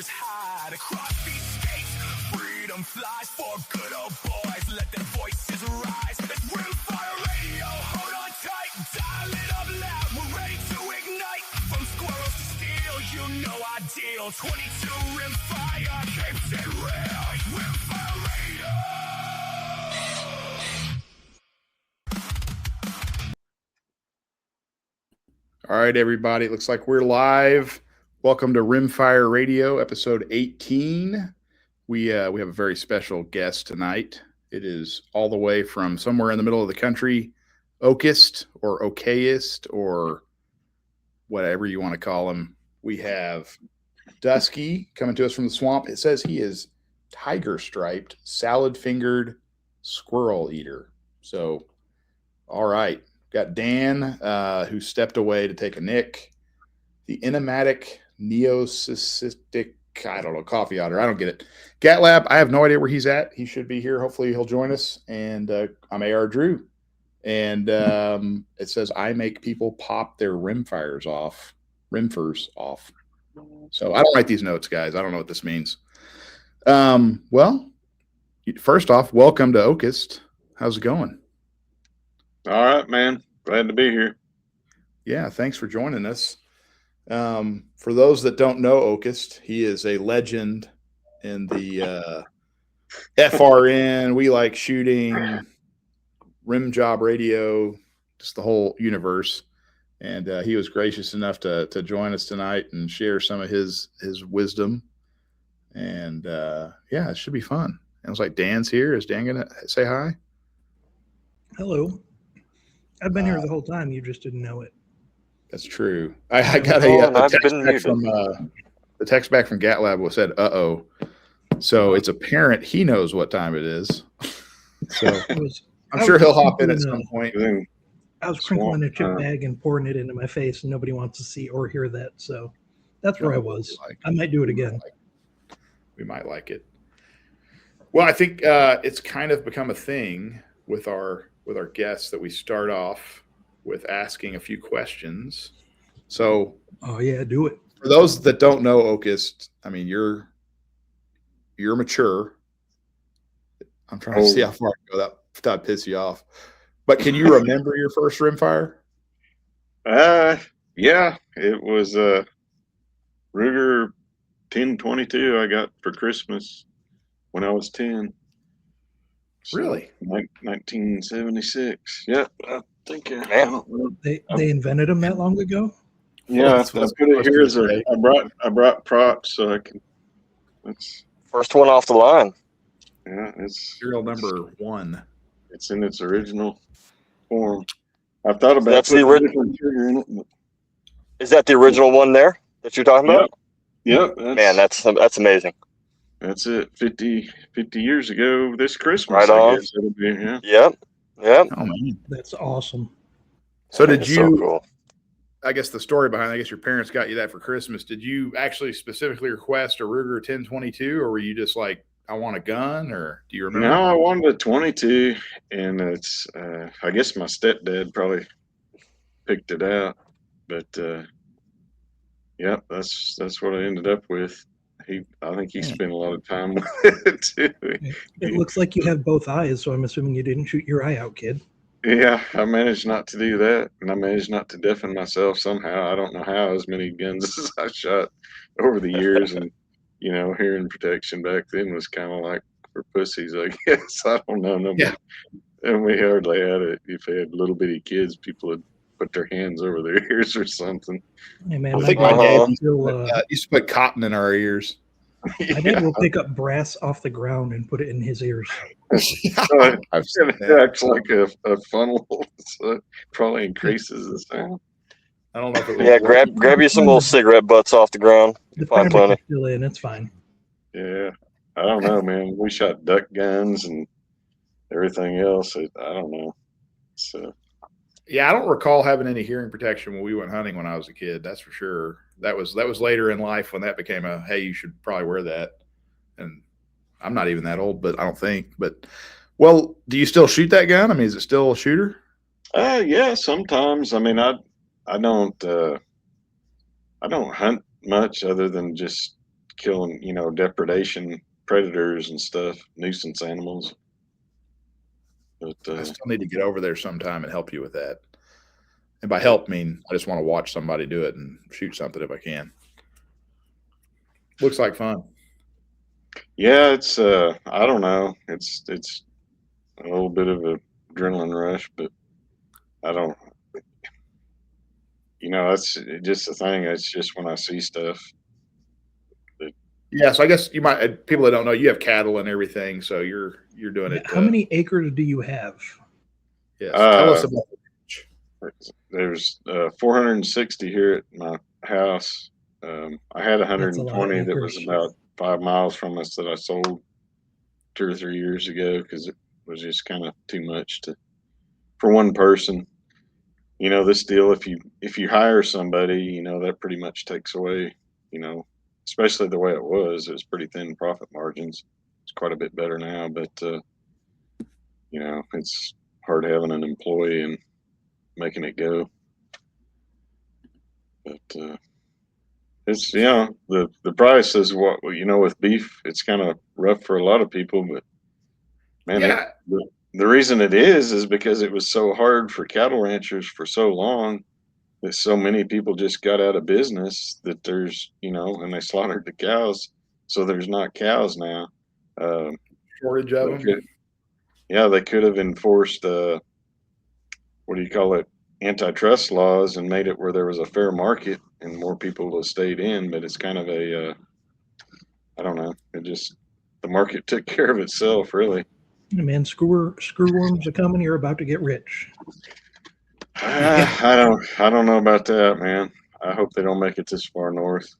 fires hide across these states. Freedom flies for good old boys. Let their voices rise. It's Rimfire Radio. Hold on tight, dial it up loud. We're ready to ignite. From squirrels to steel, you know our deal. 22 Rimfire keeps it real. Rimfire Radio. All right, everybody. It looks like we're live. Welcome to Rimfire Radio, episode 18. We have a very special guest tonight. It is all the way from somewhere in the middle of the country, Okist or Okayist or whatever you want to call him. We have Dusky coming to us from the swamp. It says he is tiger-striped, salad-fingered squirrel eater. So, all right. Got Dan, who stepped away to take a nick. The enigmatic neocystic, coffee otter. I don't get it. Gat-Lab, I have no idea where he's at. He should be here. Hopefully he'll join us. And I'm ARDREW. And it says, I make people pop their rimfires off. So I don't write these notes, guys. I don't know what this means. Well, first off, welcome to Okist. How's it going? All right, man. Glad to be here. Yeah, thanks for joining us. For those that don't know Okist, he is a legend in the FRN. We like shooting, rim job radio, just the whole universe. And he was gracious enough to join us tonight and share some of his wisdom. And yeah, it should be fun. It was like Dan's here. Is Dan gonna say hi? Hello. I've been here the whole time. You just didn't know it. That's true. I got a text back from Gat-Lab said, "Uh-oh." So it's apparent he knows what time it is. So I'm sure he'll hop in at some point. I was crinkling a chip bag and pouring it into my face, and nobody wants to see or hear that. So that's where I was. I might do it again. We might like it. Well, I think it's kind of become a thing with our guests that we start off with asking a few questions. So, oh yeah, do it. For those that don't know Okist, I mean, you're mature. I'm trying to see how far I can go without piss you off. But can you remember your first rimfire? Yeah, it was Ruger 1022 I got for Christmas when I was 10. So, really? 1976. Yeah, I think they invented them that long ago. Yeah, I put it here as I brought props so I can. That's first one off the line. Yeah, it's serial number 1. It's in its original form. I've thought about that's the original trigger in it. Is that the original one there that you're talking about? Yep. Man, that's amazing. That's it. 50 years ago this Christmas. Right on. I guess it'll be, yeah. Yep. Oh, man. That's awesome. So did you, so cool. I guess the story behind it, I guess your parents got you that for Christmas. Did you actually specifically request a Ruger 1022 or were you just like, I want a gun, or do you remember? No, I wanted a 22 and it's, I guess my stepdad probably picked it out, but yeah, that's what I ended up with. I think he spent a lot of time with it too. It looks like you have both eyes, so I'm assuming you didn't shoot your eye out, kid. Yeah, I managed not to do that, and I managed not to deafen myself somehow. I don't know how as many guns as I shot over the years, and hearing protection back then was kind of like for pussies, I guess. I don't know. Nobody, yeah. And we hardly had it. If they had little bitty kids, people would put their hands over their ears or something. Hey man, I think my dad used to put cotton in our ears. My dad will pick up brass off the ground and put it in his ears. I've seen it acts like a funnel, so it probably increases the sound. I don't know if it was. Yeah, grab you some little cigarette butts off the ground. The fireman is still in. It's fine. Yeah, I don't know, man. We shot duck guns and everything else. I don't know. So. Yeah, I don't recall having any hearing protection when we went hunting when I was a kid. That's for sure. That was later in life when that became a, hey, you should probably wear that. And I'm not even that old, but I don't think. But, well, do you still shoot that gun? I mean, is it still a shooter? Yeah, sometimes. I mean, I don't hunt much other than just killing, depredation predators and stuff, nuisance animals. But I still need to get over there sometime and help you with that. And by help, I mean I just want to watch somebody do it and shoot something if I can. Looks like fun. Yeah, it's I don't know. It's a little bit of an adrenaline rush, but I don't. That's just the thing. It's just when I see stuff. Yeah, so I guess you might, people that don't know, you have cattle and everything, so you're doing it. How many acres do you have? Yes, tell us about it. There's 460 here at my house. I had 120 that was about 5 miles from us that I sold 2 or 3 years ago because it was just kind of too much for one person. This deal, if you hire somebody, that pretty much takes away, especially the way it was pretty thin profit margins. It's quite a bit better now, but it's hard having an employee and making it go. But it's the price is what with beef, it's kind of rough for a lot of people, but man, yeah. The reason it is because it was so hard for cattle ranchers for so long that so many people just got out of business that there's, and they slaughtered the cows. So there's not cows now. Shortage of them. They could have enforced, antitrust laws and made it where there was a fair market and more people would have stayed in. But it's kind of I don't know. The market took care of itself, really. Man, screwworms are coming. You're about to get rich. I don't know about that, man. I hope they don't make it this far north.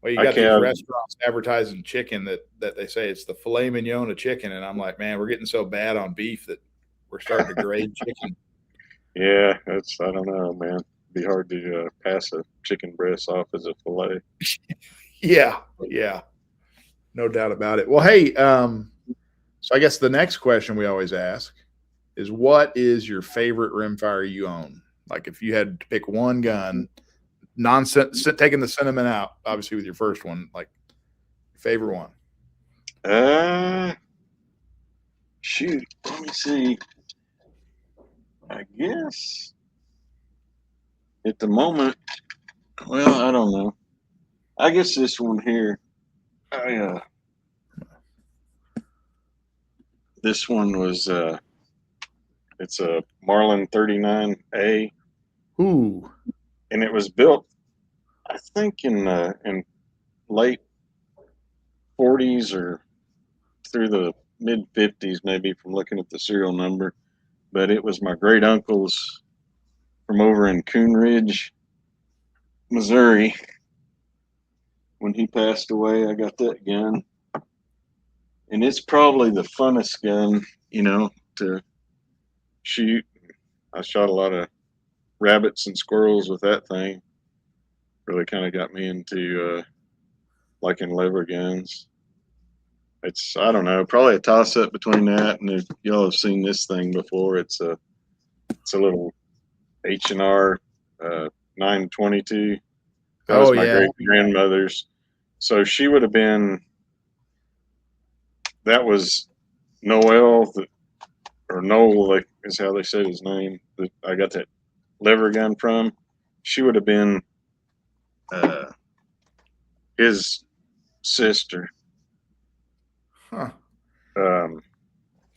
Well, you got these restaurants advertising chicken that they say it's the filet mignon of chicken, and I'm like, man, we're getting so bad on beef that we're starting to grade chicken. Yeah, I don't know, man. It'd be hard to pass a chicken breast off as a filet. Yeah, no doubt about it. Well, hey, so I guess the next question we always ask is, what is your favorite rimfire you own? Like if you had to pick one gun, taking the sentiment out, obviously with your first one, like favorite one. Shoot, let me see. I guess at the moment, well, I don't know. I guess this one here. This one was it's a Marlin 39A. Ooh. And it was built, I think, in late 40s or through the mid 50s, maybe, from looking at the serial number. But it was my great uncle's from over in Coon Ridge, Missouri. When he passed away, I got that gun. And it's probably the funnest gun, to shoot. I shot a lot of rabbits and squirrels with that thing. Really kind of got me into liking lever guns. It's, I don't know, probably a toss up between that and if y'all have seen this thing before, it's a little H&R 922. That was my great grandmother's. So she would have been, that was Noel, or Noel, like is how they said his name, that I got that lever gun from. She would have been his sister. Huh.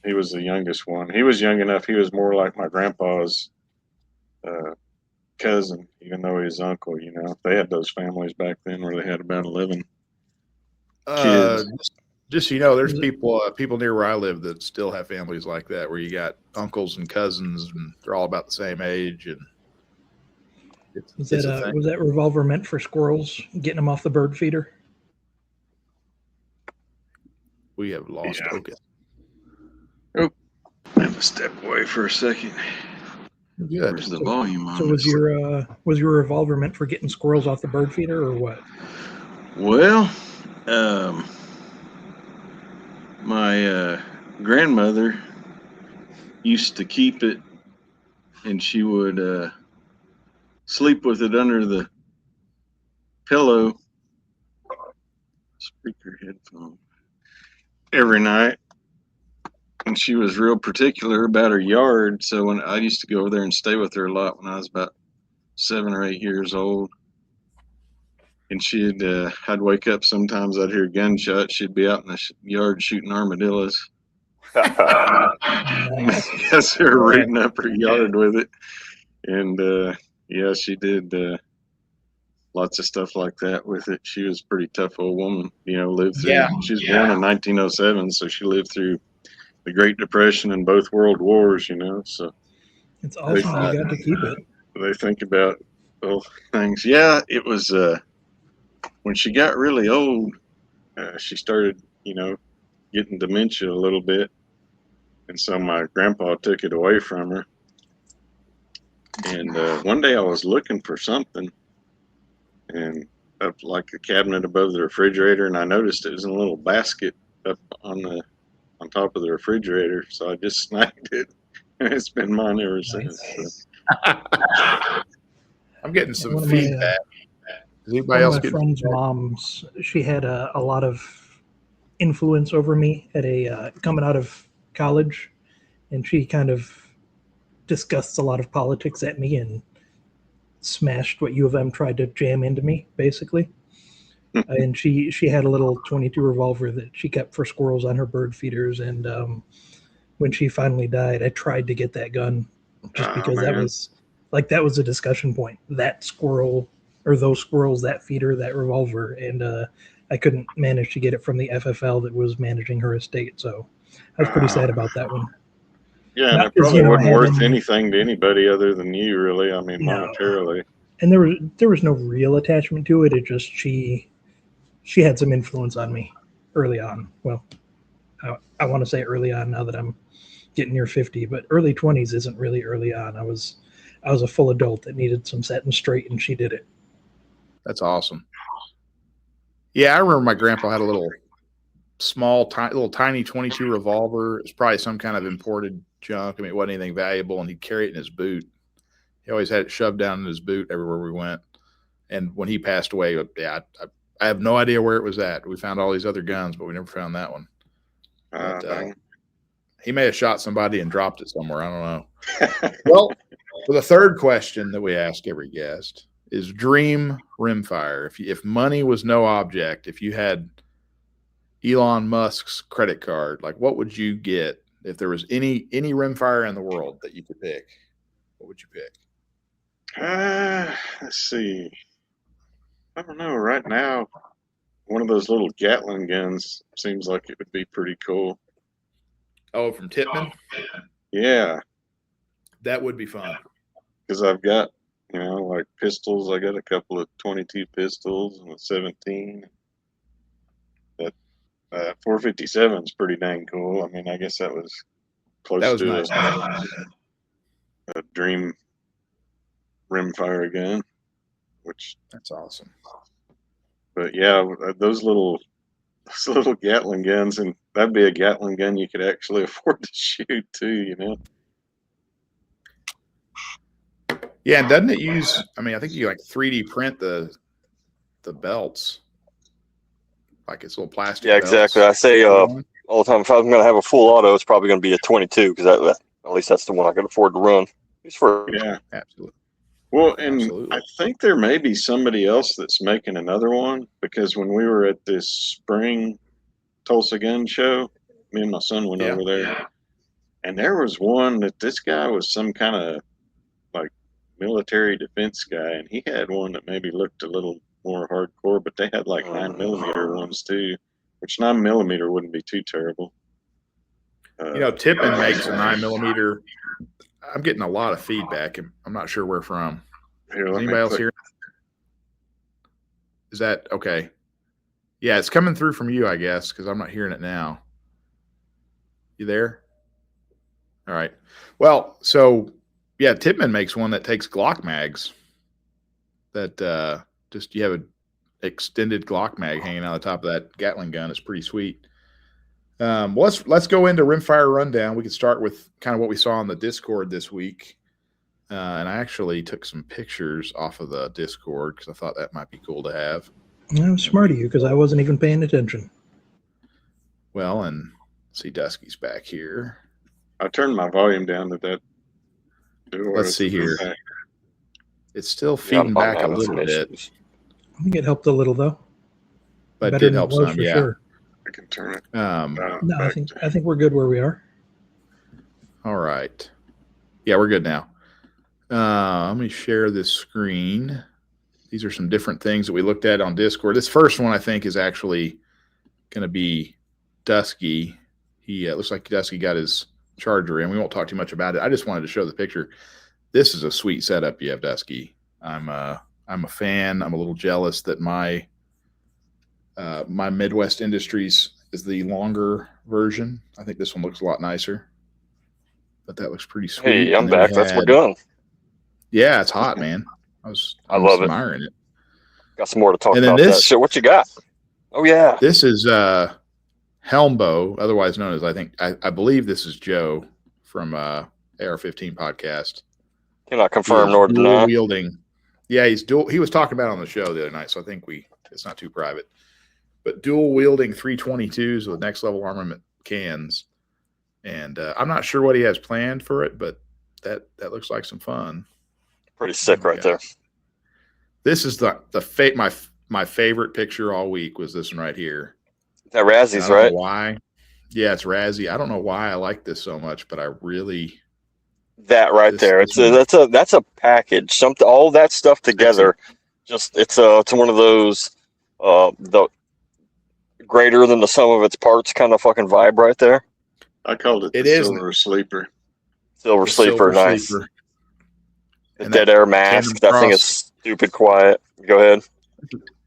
He was the youngest one. He was young enough. He was more like my grandpa's cousin, even though he's uncle. They had those families back then where they had about 11 kids. Just so you know, there's people near where I live that still have families like that, where you got uncles and cousins, and they're all about the same age. And was that revolver meant for squirrels, getting them off the bird feeder? We have lost Okist. Oh, I have to step away for a second. Good. Where's the volume on? So was your revolver meant for getting squirrels off the bird feeder, or what? Well, my grandmother used to keep it, and she would sleep with it under the pillow speaker headphone every night. And she was real particular about her yard. So when I used to go over there and stay with her a lot when I was about 7 or 8 years old. And I'd wake up sometimes, I'd hear gunshots. She'd be out in the yard shooting armadillos. Yes, they were rooting up her yard with it. And yeah, she did lots of stuff like that with it. She was a pretty tough old woman, lived through. Yeah. She was born in 1907, so she lived through the Great Depression and both World Wars, so. It's awesome you got to keep it. They think about things. Yeah, it was when she got really old, she started, getting dementia a little bit. And so my grandpa took it away from her. And one day I was looking for something and up like a cabinet above the refrigerator, and I noticed it was in a little basket up on top of the refrigerator. So I just snagged it, and it's been mine ever since. So. I'm getting some feedback. Is anybody else getting friends' moms? She had a lot of influence over me at coming out of college, and she kind of discussed a lot of politics at me and smashed what U of M tried to jam into me, basically. And she had a little .22 revolver that she kept for squirrels on her bird feeders. And when she finally died, I tried to get that gun just because that was a discussion point. That squirrel or those squirrels, that feeder, that revolver. And I couldn't manage to get it from the FFL that was managing her estate. So I was pretty sad about that one. Yeah, and it probably wasn't worth anything to anybody other than you, really. I mean, monetarily. And there was no real attachment to it. It just she had some influence on me early on. Well, I want to say early on now that I'm getting near 50, but early 20s isn't really early on. I was a full adult that needed some setting straight, and she did it. That's awesome. Yeah, I remember my grandpa had a little tiny 22 revolver. It's probably some kind of imported junk. I mean, it wasn't anything valuable, and he'd carry it in his boot. He always had it shoved down in his boot everywhere we went. And when he passed away, I have no idea where it was at. We found all these other guns, but we never found that one. He may have shot somebody and dropped it somewhere. I don't know. Well, for the third question that we ask every guest is dream rimfire. If money was no object, if you had Elon Musk's credit card, like what would you get if there was any rimfire in the world that you could pick? What would you pick? Let's see. I don't know. Right now, one of those little Gatling guns seems like it would be pretty cool. Oh, from Tippmann? Yeah. That would be fun. Because I've got, like pistols. I got a couple of 22 pistols and a 17. That 457 is pretty dang cool. I mean, I guess that was close to nice. A dream rimfire gun, which that's awesome. But yeah, those little Gatling guns, and that'd be a Gatling gun you could actually afford to shoot too, Yeah, and doesn't it use? I mean, I think you like 3D print the belts, like it's little plastic. Yeah, exactly. I say all the time, if I'm going to have a full auto, it's probably going to be a 22 because at least that's the one I can afford to run. Yeah, absolutely. Well, and I think there may be somebody else that's making another one, because when we were at this spring Tulsa gun show, me and my son went over there, and there was one that this guy was some kind of like military defense guy, and he had one that maybe looked a little more hardcore, but they had like 9mm ones too, which 9mm wouldn't be too terrible. Tippmann makes a 9mm. I'm getting a lot of feedback, and I'm not sure where from. Here, is anybody else here? Is that okay? Yeah, it's coming through from you, I guess, because I'm not hearing it now. You there? All right. Well, so yeah, Tippmann makes one that takes Glock mags. That just you have an extended Glock mag hanging out the top of that Gatling gun. It's pretty sweet. Let's go into Rimfire Rundown. We can start with kind of what we saw on the Discord this week. And I actually took some pictures off of the Discord because I thought that might be cool to have. That was smart of you because I wasn't even paying attention. Well, and see, Dusky's back here. I turned my volume down to that. Let's see here. It's still feeding back a little bit. I think it helped a little though. But Better it did than help it was some, for yeah. sure. I can turn it. No, I think we're good where we are. All right. Yeah, we're good now. Let me share this screen. These are some different things that we looked at on Discord. This first one, I think, is actually going to be Dusky. He looks like Dusky got his charger in. We won't talk too much about it. I just wanted to show the picture. This is a sweet setup you have, Dusky. I'm a fan. I'm a little jealous that my Midwest Industries is the longer version. I think this one looks a lot nicer. But that looks pretty sweet. Hey, I'm back. That's my gun. Yeah, it's hot, man. I love it. admiring it. Got some more to talk about that shit. What you got? Oh yeah. This is Helmbo, otherwise known as I believe this is Joe from AR-15 podcast. Cannot confirm nor deny. Wielding. Yeah, he's dual. He was talking about it on the show the other night, so I think it's not too private. But dual wielding 322s with next level armament cans. And I'm not sure what he has planned for it, but that looks like some fun. Pretty sick right there. This is my favorite picture all week was this one right here. That Razzies, right? Why? Yeah, it's Razzie. I don't know why I like this so much, but I really that right there. That's a package. All that stuff together. Just it's one of those the greater than the sum of its parts kind of fucking vibe right there. I called it the Silver Sleeper. Silver Sleeper, nice. Sleeper. The dead air mask. That thing is stupid quiet. Go ahead.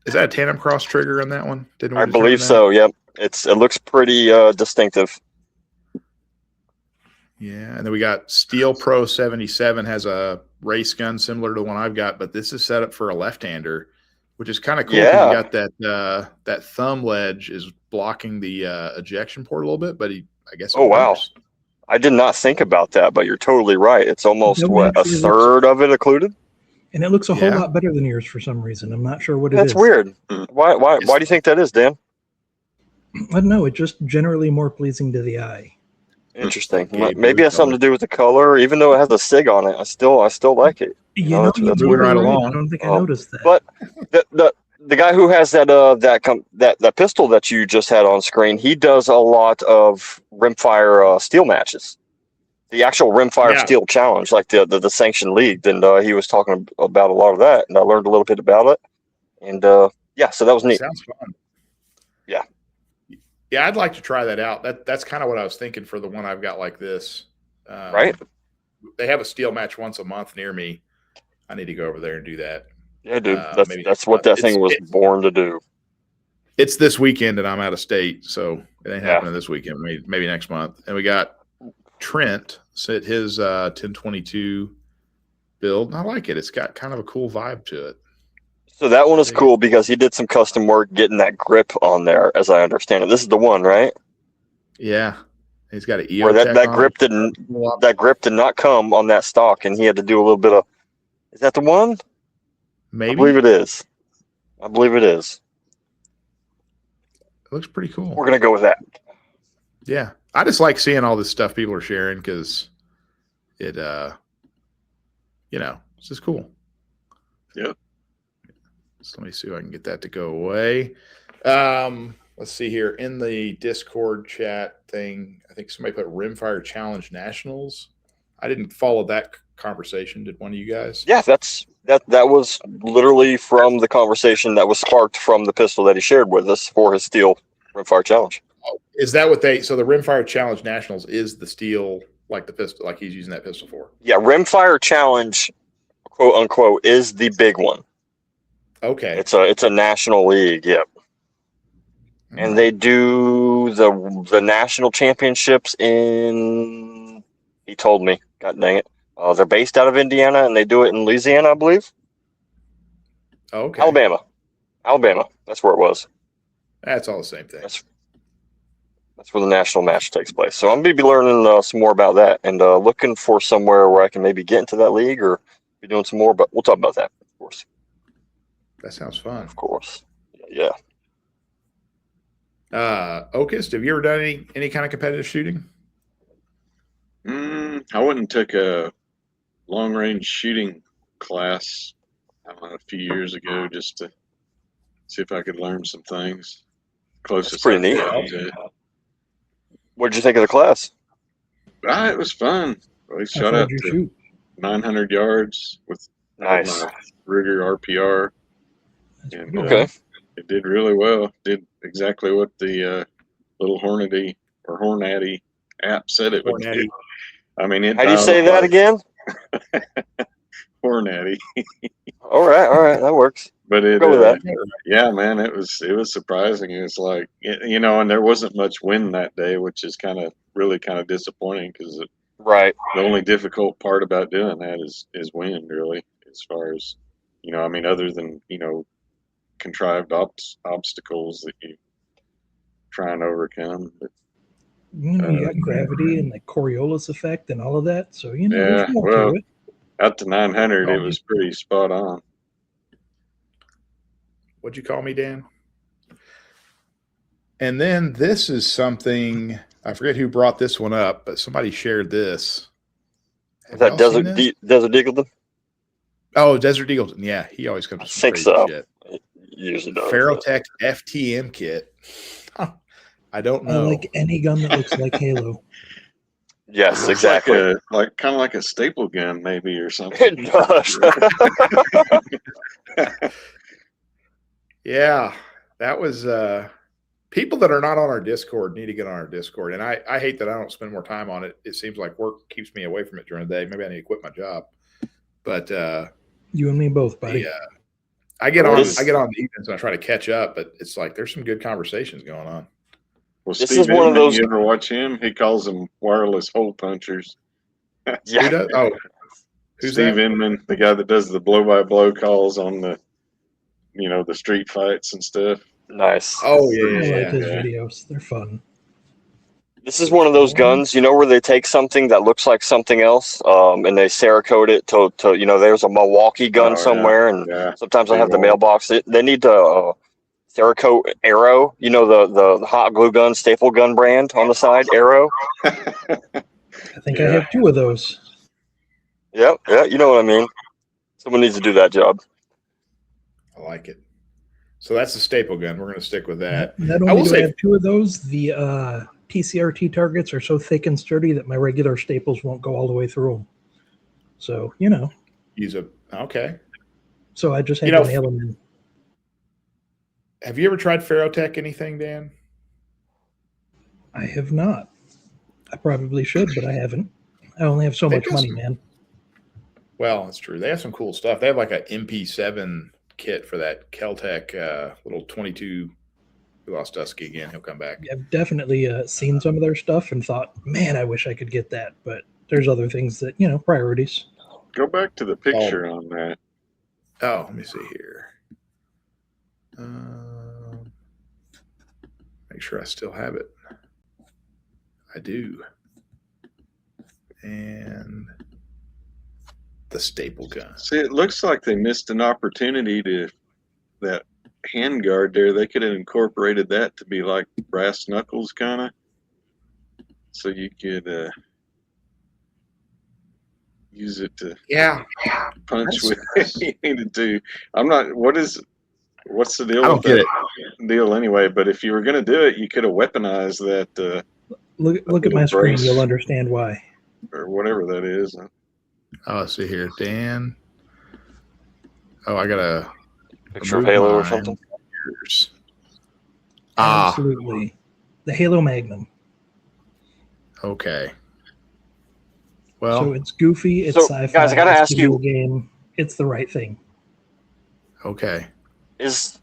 Is that a tandem cross trigger on that one? I believe so. Yep. It looks pretty distinctive. Yeah, and then we got Steel Pro 77 has a race gun similar to the one I've got, but this is set up for a left-hander, which is kind of cool. Yeah. You got that thumb ledge is blocking the ejection port a little bit, but I guess. Oh wow. I did not think about that, but you're totally right. It's almost a third of it occluded. And it looks a whole lot better than yours for some reason. I'm not sure what it is. That's weird. Why do you think that is, Dan? I don't know. It's just generally more pleasing to the eye. Interesting. Maybe it has something to do with the color. Even though it has a SIG on it, I still like it. That's moving right along. I don't think I noticed that. But the guy who has that pistol that you just had on screen, he does a lot of Rimfire steel matches. The actual Rimfire Steel Challenge, like the sanctioned league, and he was talking about a lot of that, and I learned a little bit about it. And so that was neat. Sounds fun. Yeah. Yeah, I'd like to try that out. That's kind of what I was thinking for the one I've got like this. Right. They have a steel match once a month near me. I need to go over there and do that. Yeah, dude. That's what that thing was born to do. It's this weekend, and I'm out of state, so it ain't happening this weekend. Maybe next month. And we got Trent set his 1022 build. I like it. It's got kind of a cool vibe to it. So that one is cool because he did some custom work getting that grip on there, as I understand it. This is the one, right? Yeah. He's got an EO. Where that grip did not come on that stock, and he had to do a little bit of. Is that the one? Maybe. I believe it is. It looks pretty cool. We're gonna go with that. Yeah, I just like seeing all this stuff people are sharing because it, it's just cool. Yep. So let me see if I can get that to go away. Let's see here in the Discord chat thing. I think somebody put Rimfire Challenge Nationals. I didn't follow that conversation. Did one of you guys? Yeah, that was literally from the conversation that was sparked from the pistol that he shared with us for his steel Rimfire Challenge. Oh, is that what so the Rimfire Challenge Nationals is the steel, like the pistol, like he's using that pistol for? Yeah, Rimfire Challenge, quote unquote, is the big one. Okay. It's a national league, yep. And they do the national championships in, he told me, god dang it. They're based out of Indiana, and they do it in Louisiana, I believe. Okay. Alabama. That's where it was. That's all the same thing. That's where the national match takes place. So I'm going to be learning some more about that and looking for somewhere where I can maybe get into that league or be doing some more. But we'll talk about that, of course. That sounds fun. Of course. Yeah. Yeah. Okist, have you ever done any kind of competitive shooting? I went and took a long range shooting class a few years ago just to see if I could learn some things. Closest pretty I neat. got to it. What did you think of the class? It was fun. We How shot far out did you to shoot? 900 yards with Nice. my Ruger RPR. That's And, pretty Okay. it did really well. Did exactly what the little Hornady app said it would do. I mean, it How do you dialed say up that like again? Hornady. All right, that works. But it, Go with that. yeah, man, it was surprising. It's like, you know, and there wasn't much wind that day, which is really kind of disappointing because Right. the only difficult part about doing that is wind, really, as far as, you know, I mean, other than, you know, contrived obstacles that you try and overcome. But, You got gravity and the Coriolis effect and all of that, so you know yeah, there's more well, to it. out to 900, it was pretty spot on. What'd you call me, Dan? And then this is something, I forget who brought this one up, but somebody shared this. Is that Desert Eagleton? Oh, Desert Eagleton. Yeah, he always comes with some crazy shit. Usually does. FarrowTech FT-M Kit. I don't know. I like any gun that looks like Halo. Yes, It's exactly. like kind of like a staple gun, maybe, or something. It does. Yeah, that was people that are not on our Discord need to get on our Discord. And I hate that I don't spend more time on it. It seems like work keeps me away from it during the day. Maybe I need to quit my job. But you and me both, buddy. Yeah, I get on the evenings and I try to catch up, but it's like there's some good conversations going on. Well, This Steve is one of Inman, those. you ever watch him? He calls them wireless hole punchers. Yeah. Who does? Oh, who's Steve that? Inman, the guy that does the blow-by-blow calls on the, you know, the street fights and stuff. Nice. Oh, I yeah. like his videos. They're fun. This is one of those guns, you know, where they take something that looks like something else, and they Cerakote it to you know, there's a Milwaukee gun somewhere, and sometimes I have the mailbox. They need to Cerakote Arrow, you know, the hot glue gun, staple gun brand on the side, Arrow. I think I have 2 of those. Yeah, you know what I mean. Someone needs to do that job. I like it. So that's the staple gun. We're going to stick with that. Not only do I have 2 of those, the TCRT targets are so thick and sturdy that my regular staples won't go all the way through them. So, you know. Okay. So I just had to nail them in. Have you ever tried FarrowTech anything, Dan? I have not. I probably should, but I haven't. I only have so much money, man. Well, that's true. They have some cool stuff. They have like a MP7 kit for that KelTec little 22. We lost Dusky again. He'll come back. I've definitely seen some of their stuff and thought, man, I wish I could get that. But there's other things that, you know, priorities. Go back to the picture on that. Oh, let me see here. Make sure I still have it. I do. And the staple gun. See, it looks like they missed an opportunity to that handguard there. They could have incorporated that to be like brass knuckles, kind of. So you could use it to punch with if you needed to. I'm not. What's the deal? I don't get it. Deal anyway. But if you were going to do it, you could have weaponized that. Look at my screen. You'll understand why. Or whatever that is. Oh, let's see here, Dan. Oh, I got a picture of Halo or something. Absolutely, the Halo Magnum. Okay. Well, so it's goofy. It's sci-fi. Guys, I gotta ask you. Game. It's the right thing. Okay. Is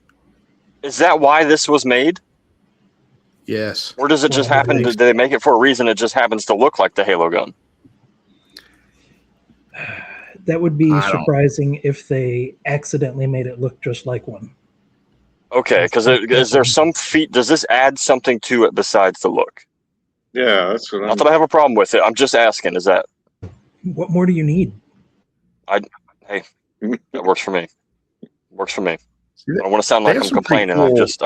that why this was made? Yes. Or does it just happen? Did they make it for a reason? It just happens to look like the Halo gun. That would be surprising if they accidentally made it look just like one. Okay, because is there some feat? Does this add something to it besides the look? Yeah, that's what. Not that I have a problem with it. I'm just asking. Is that? What more do you need? Hey, that works for me. Works for me. I don't want to sound They like have I'm some pretty complaining. I'm cool- just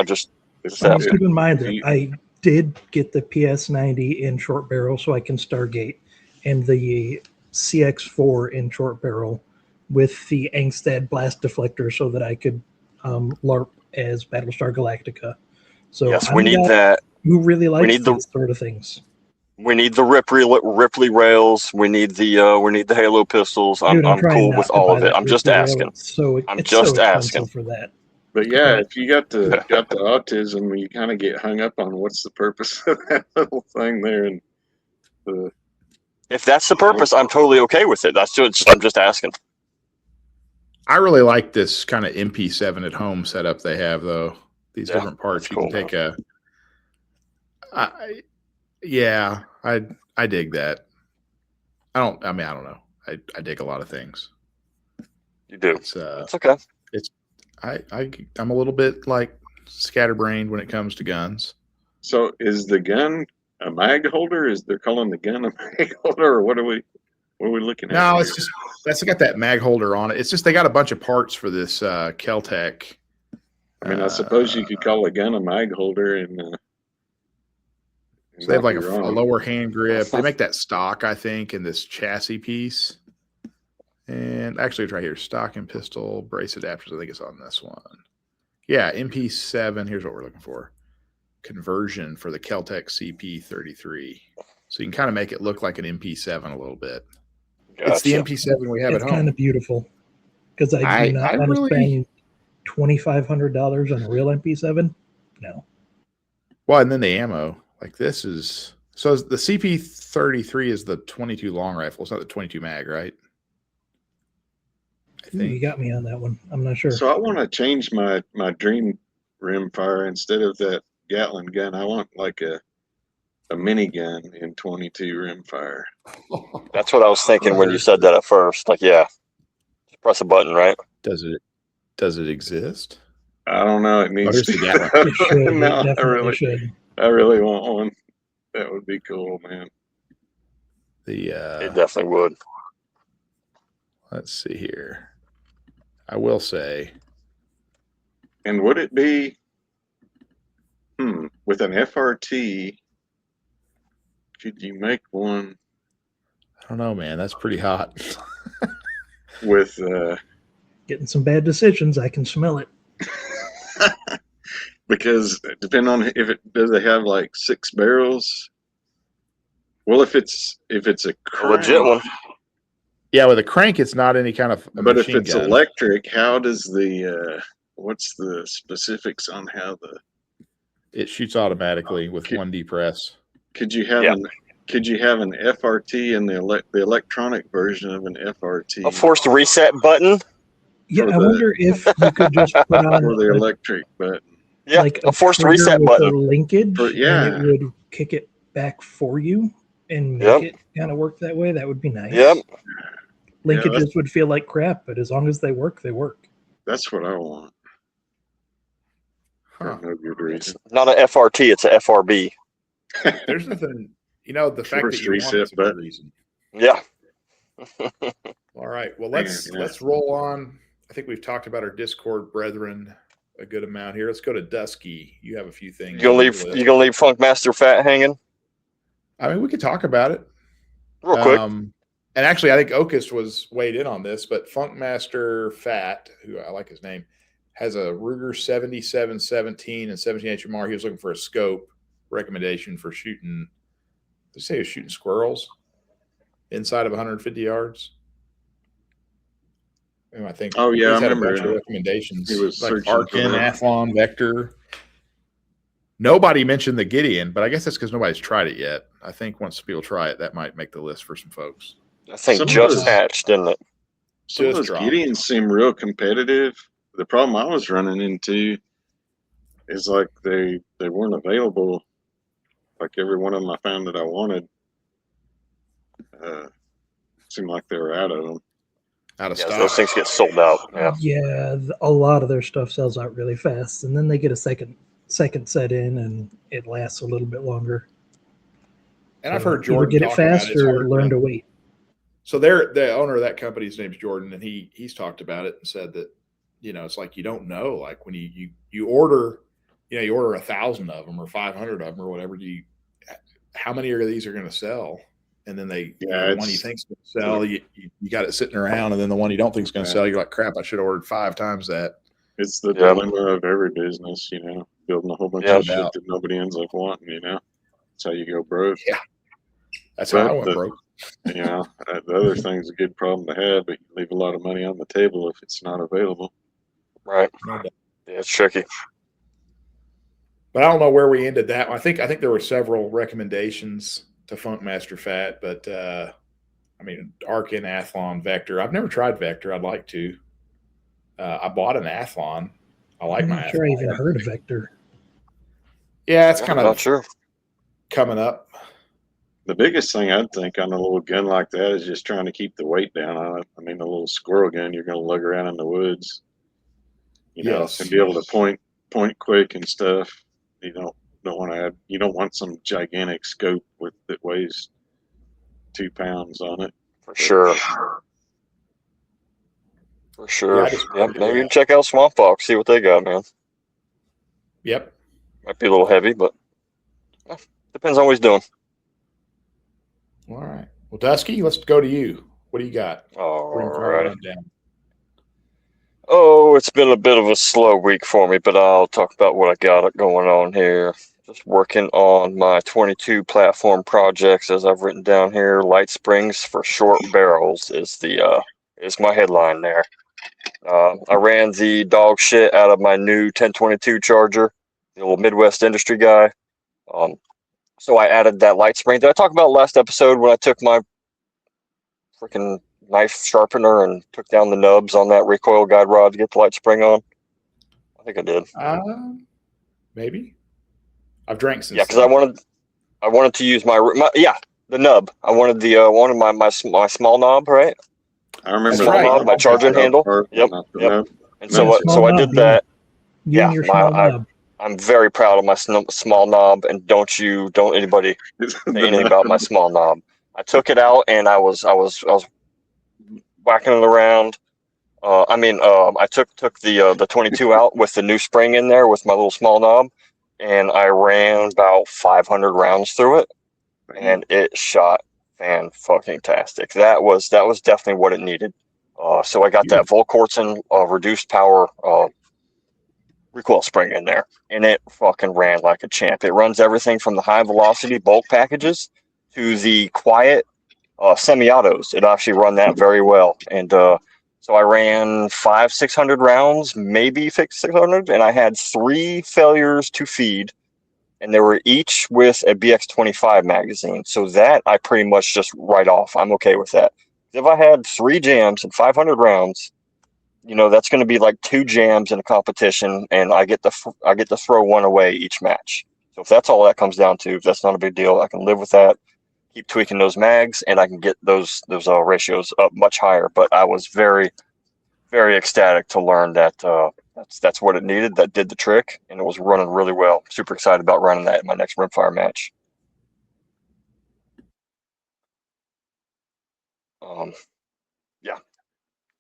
asking. Keep in mind that I did get the PS90 in short barrel so I can Stargate, and the CX4 in short barrel with the Angstad blast deflector so that I could LARP as Battlestar Galactica. So Yes, I'm we need a guy that. who really likes need the- these sort of things. We need the Ripley rails. We need the Halo pistols. Dude, I'm trying cool not with to all buy of it. that I'm just Ripley rail. asking. It's so I'm it's just so asking. expensive for that. But yeah, if you got the autism, you kind of get hung up on what's the purpose of that little thing there. And If that's the purpose, I'm totally okay with it. I'm just asking. I really like this kind of MP7 at home setup they have, though. These different parts that's you cool. can take I dig that. I don't know. I dig a lot of things. You do. It's okay. I'm a little bit like scatterbrained when it comes to guns. so is the gun a mag holder? Is they're calling the gun a mag holder, or what are we looking at? No, here? it's just that's got that mag holder on it. It's just they got a bunch of parts for this KelTec. I mean, I suppose you could call a gun a mag holder, and So they have like a lower hand grip. They make that stock, I think, in this chassis piece. And actually, it's right here. Stock and pistol brace adapters. I think it's on this one. Yeah, MP7. Here's what we're looking for. Conversion for the KelTec CP33. So you can kind of make it look like an MP7 a little bit. Gotcha. It's the MP7 we have It's at home. kind of beautiful because I do not want to spend $2,500 on a real MP7. No. Well, and then the ammo. Like this is... So the CP33 is the 22 long rifle. It's not the 22 mag, right? I Ooh, you got me on that one. I'm not sure. So I want to change my dream rimfire. Instead of that Gatling gun, I want like a minigun in 22 rimfire. That's what I was thinking when you said that at first. Like, yeah, just press a button, right? Does it exist? I don't know. It needs here's to. the Gatling. It should. No, It definitely should. I really want one. That would be cool, man. It definitely would. Let's see here. I will say. And would it be with an FRT? Could you make one I don't know, man. That's pretty hot. with Getting some bad decisions. I can smell it. because depending on if it does they have like 6 barrels. Well, if it's a crank, Legit one. Yeah, with a crank, it's not any kind of but if machine it's gun. electric, how does the what's the specifics on how It shoots automatically with 1D press. could you have an FRT and the electronic version of an FRT A forced reset button. Yeah, For I wonder if you could just put on for the electric button? Yeah, like a forced trigger reset with button. a linkage, Yeah. and it would kick it back for you and make it kind of work that way. That would be nice. Yep. Linkages would feel like crap, but as long as they work, they work. That's what I want. Huh. For no good reason. Not a FRT, it's a FRB. There's nothing, the fact that Forced you want reset it's a good button. reason. Yeah. All right. Well, let's roll on. I think we've talked about our Discord brethren a good amount here. Let's go to Dusky. You have a few things. You gonna leave Funkmaster Fat hanging? I mean, we could talk about it. Real quick. And actually, I think Okist was weighed in on this, but Funkmaster Fat, who I like his name, has a Ruger 7717 and 17 HMR. He was looking for a scope recommendation for shooting. Let's say he was shooting squirrels inside of 150 yards. And I think. Oh yeah, I he's had remember a bunch of recommendations. he was like searching Arkin, for that. Athlon, Vector. Nobody mentioned the Gideon, but I guess that's because nobody's tried it yet. I think once people try it, that might make the list for some folks. I think some of just those- hatched, didn't it? Some of Just those dropped. Gideons seem real competitive. The problem I was running into is like they weren't available. Like every one of them I found that I wanted, seemed like they were out of them. Out of Yeah, stock. those things get sold out. Yeah. Yeah, a lot of their stuff sells out really fast, and then they get a second set in, and it lasts a little bit longer. And I've heard Either Jordan get it talk about fast it's or hard learn to wait. So the owner of that company's name's Jordan, and he's talked about it and said that it's like you don't know. Like when you order, you order 1,000 of them or 500 of them or whatever. How many of these are going to sell? And then the one you think's going to sell, you got it sitting around, and then the one you don't think's going to sell, you're like, crap, I should have ordered 5 times that. It's the dilemma of every business, building a whole bunch of shit that nobody ends up wanting, That's how you go broke. Yeah. That's how I went broke. The other thing's a good problem to have, but you leave a lot of money on the table if it's not available. Right. Yeah, it's tricky. But I don't know where we ended that. I think there were several recommendations to Funkmaster Fat, but Arkin, Athlon, Vector. I've never tried Vector. I'd like to. I bought an Athlon. I like my Athlon. I'm not sure I even heard of Vector. Yeah, it's kind of not sure. Coming up. The biggest thing I'd think on a little gun like that is just trying to keep the weight down on it. A little squirrel gun, you're going to lug around in the woods, and be able to point quick and stuff. You don't want some gigantic scope that weighs 2 pounds on it. For sure. Maybe you can check out Swamp Fox, see what they got, man. Yep. Might be a little heavy, but depends on what he's doing. All right. Well, Dusky, let's go to you. What do you got? All right. Oh, it's been a bit of a slow week for me, but I'll talk about what I got going on here. Just working on my 22 platform projects, as I've written down here. Light springs for short barrels is my headline there. I ran the dog shit out of my new 1022 Charger, the old Midwest Industry guy. So I added that light spring. Did I talk about last episode when I took my freaking knife sharpener and took down the nubs on that recoil guide rod to get the light spring on? I think I did. Maybe. I've drank since. Yeah, because I wanted to use my the nub. I wanted my small knob, right? I remember knob, my charging handle. Yep. And so I did that. Yeah, small knob. I'm very proud of my small knob, and don't anybody say anything about my small knob. I took it out and I was whacking it around. I took the 22 out with the new spring in there with my little small knob, and I ran about 500 rounds through it, and it shot fan-fucking-tastic. That was definitely what it needed. So I got that Volquartsen reduced power recoil spring in there, and it fucking ran like a champ. It runs everything from the high velocity bulk packages to the quiet semi-autos. It actually run that very well. And so I ran 500-600 rounds, maybe 600, and I had 3 failures to feed, and they were each with a BX25 magazine. So that I pretty much just write off. I'm okay with that. If I had 3 jams and 500 rounds, that's going to be like 2 jams in a competition, and I get to throw 1 away each match. So if that's all that comes down to, if that's not a big deal, I can live with that. Keep tweaking those mags, and I can get those ratios up much higher. But I was very, very ecstatic to learn that that's what it needed. That did the trick, and it was running really well. Super excited about running that in my next Rimfire match.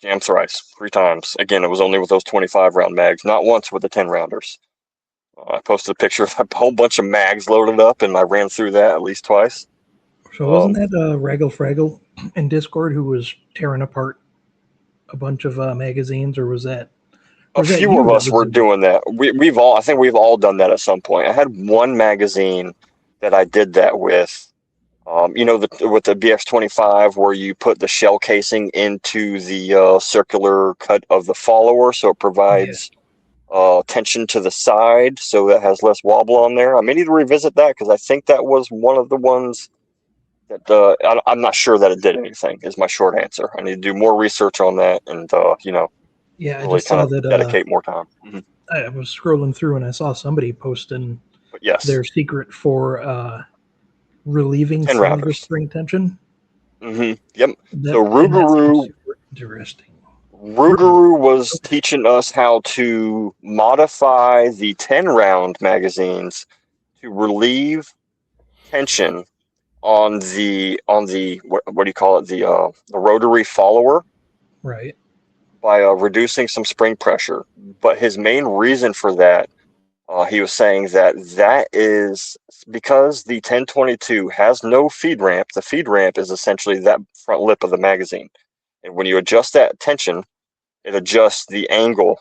Jam thrice, 3 times. Again, it was only with those 25 round mags, not once with the 10 rounders. I posted a picture of a whole bunch of mags loaded up, and I ran through that at least twice. So wasn't that Raggle Fraggle in Discord who was tearing apart a bunch of magazines, or was that? A few of us were doing that. I think we've all done that at some point. I had one magazine that I did that with. With the BX25, where you put the shell casing into the circular cut of the follower, so it provides tension to the side, so that has less wobble on there. I may need to revisit that, because I think that was one of the ones that I'm not sure that it did anything. Is my short answer. I need to do more research on that, and I just saw that dedicate more time. Mm-hmm. I was scrolling through and I saw somebody posting their secret for relieving cylinder spring tension. Mm-hmm. Yep. So Ruger was teaching us how to modify the 10 round magazines to relieve tension on the what do you call it, the rotary follower. Right. by reducing some spring pressure. But his main reason for that, he was saying that is because the 1022 has no feed ramp. The feed ramp is essentially that front lip of the magazine. And when you adjust that tension, it adjusts the angle,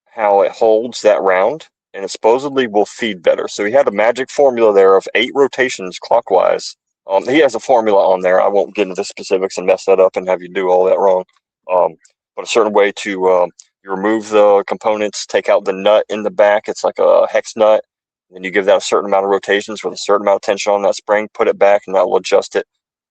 how it holds that round, and it supposedly will feed better. So he had a magic formula there of 8 rotations clockwise. He has a formula on there. I won't get into the specifics and mess that up and have you do all that wrong. But a certain way to you remove the components, take out the nut in the back. It's like a hex nut. Then you give that a certain amount of rotations with a certain amount of tension on that spring, put it back, and that will adjust it.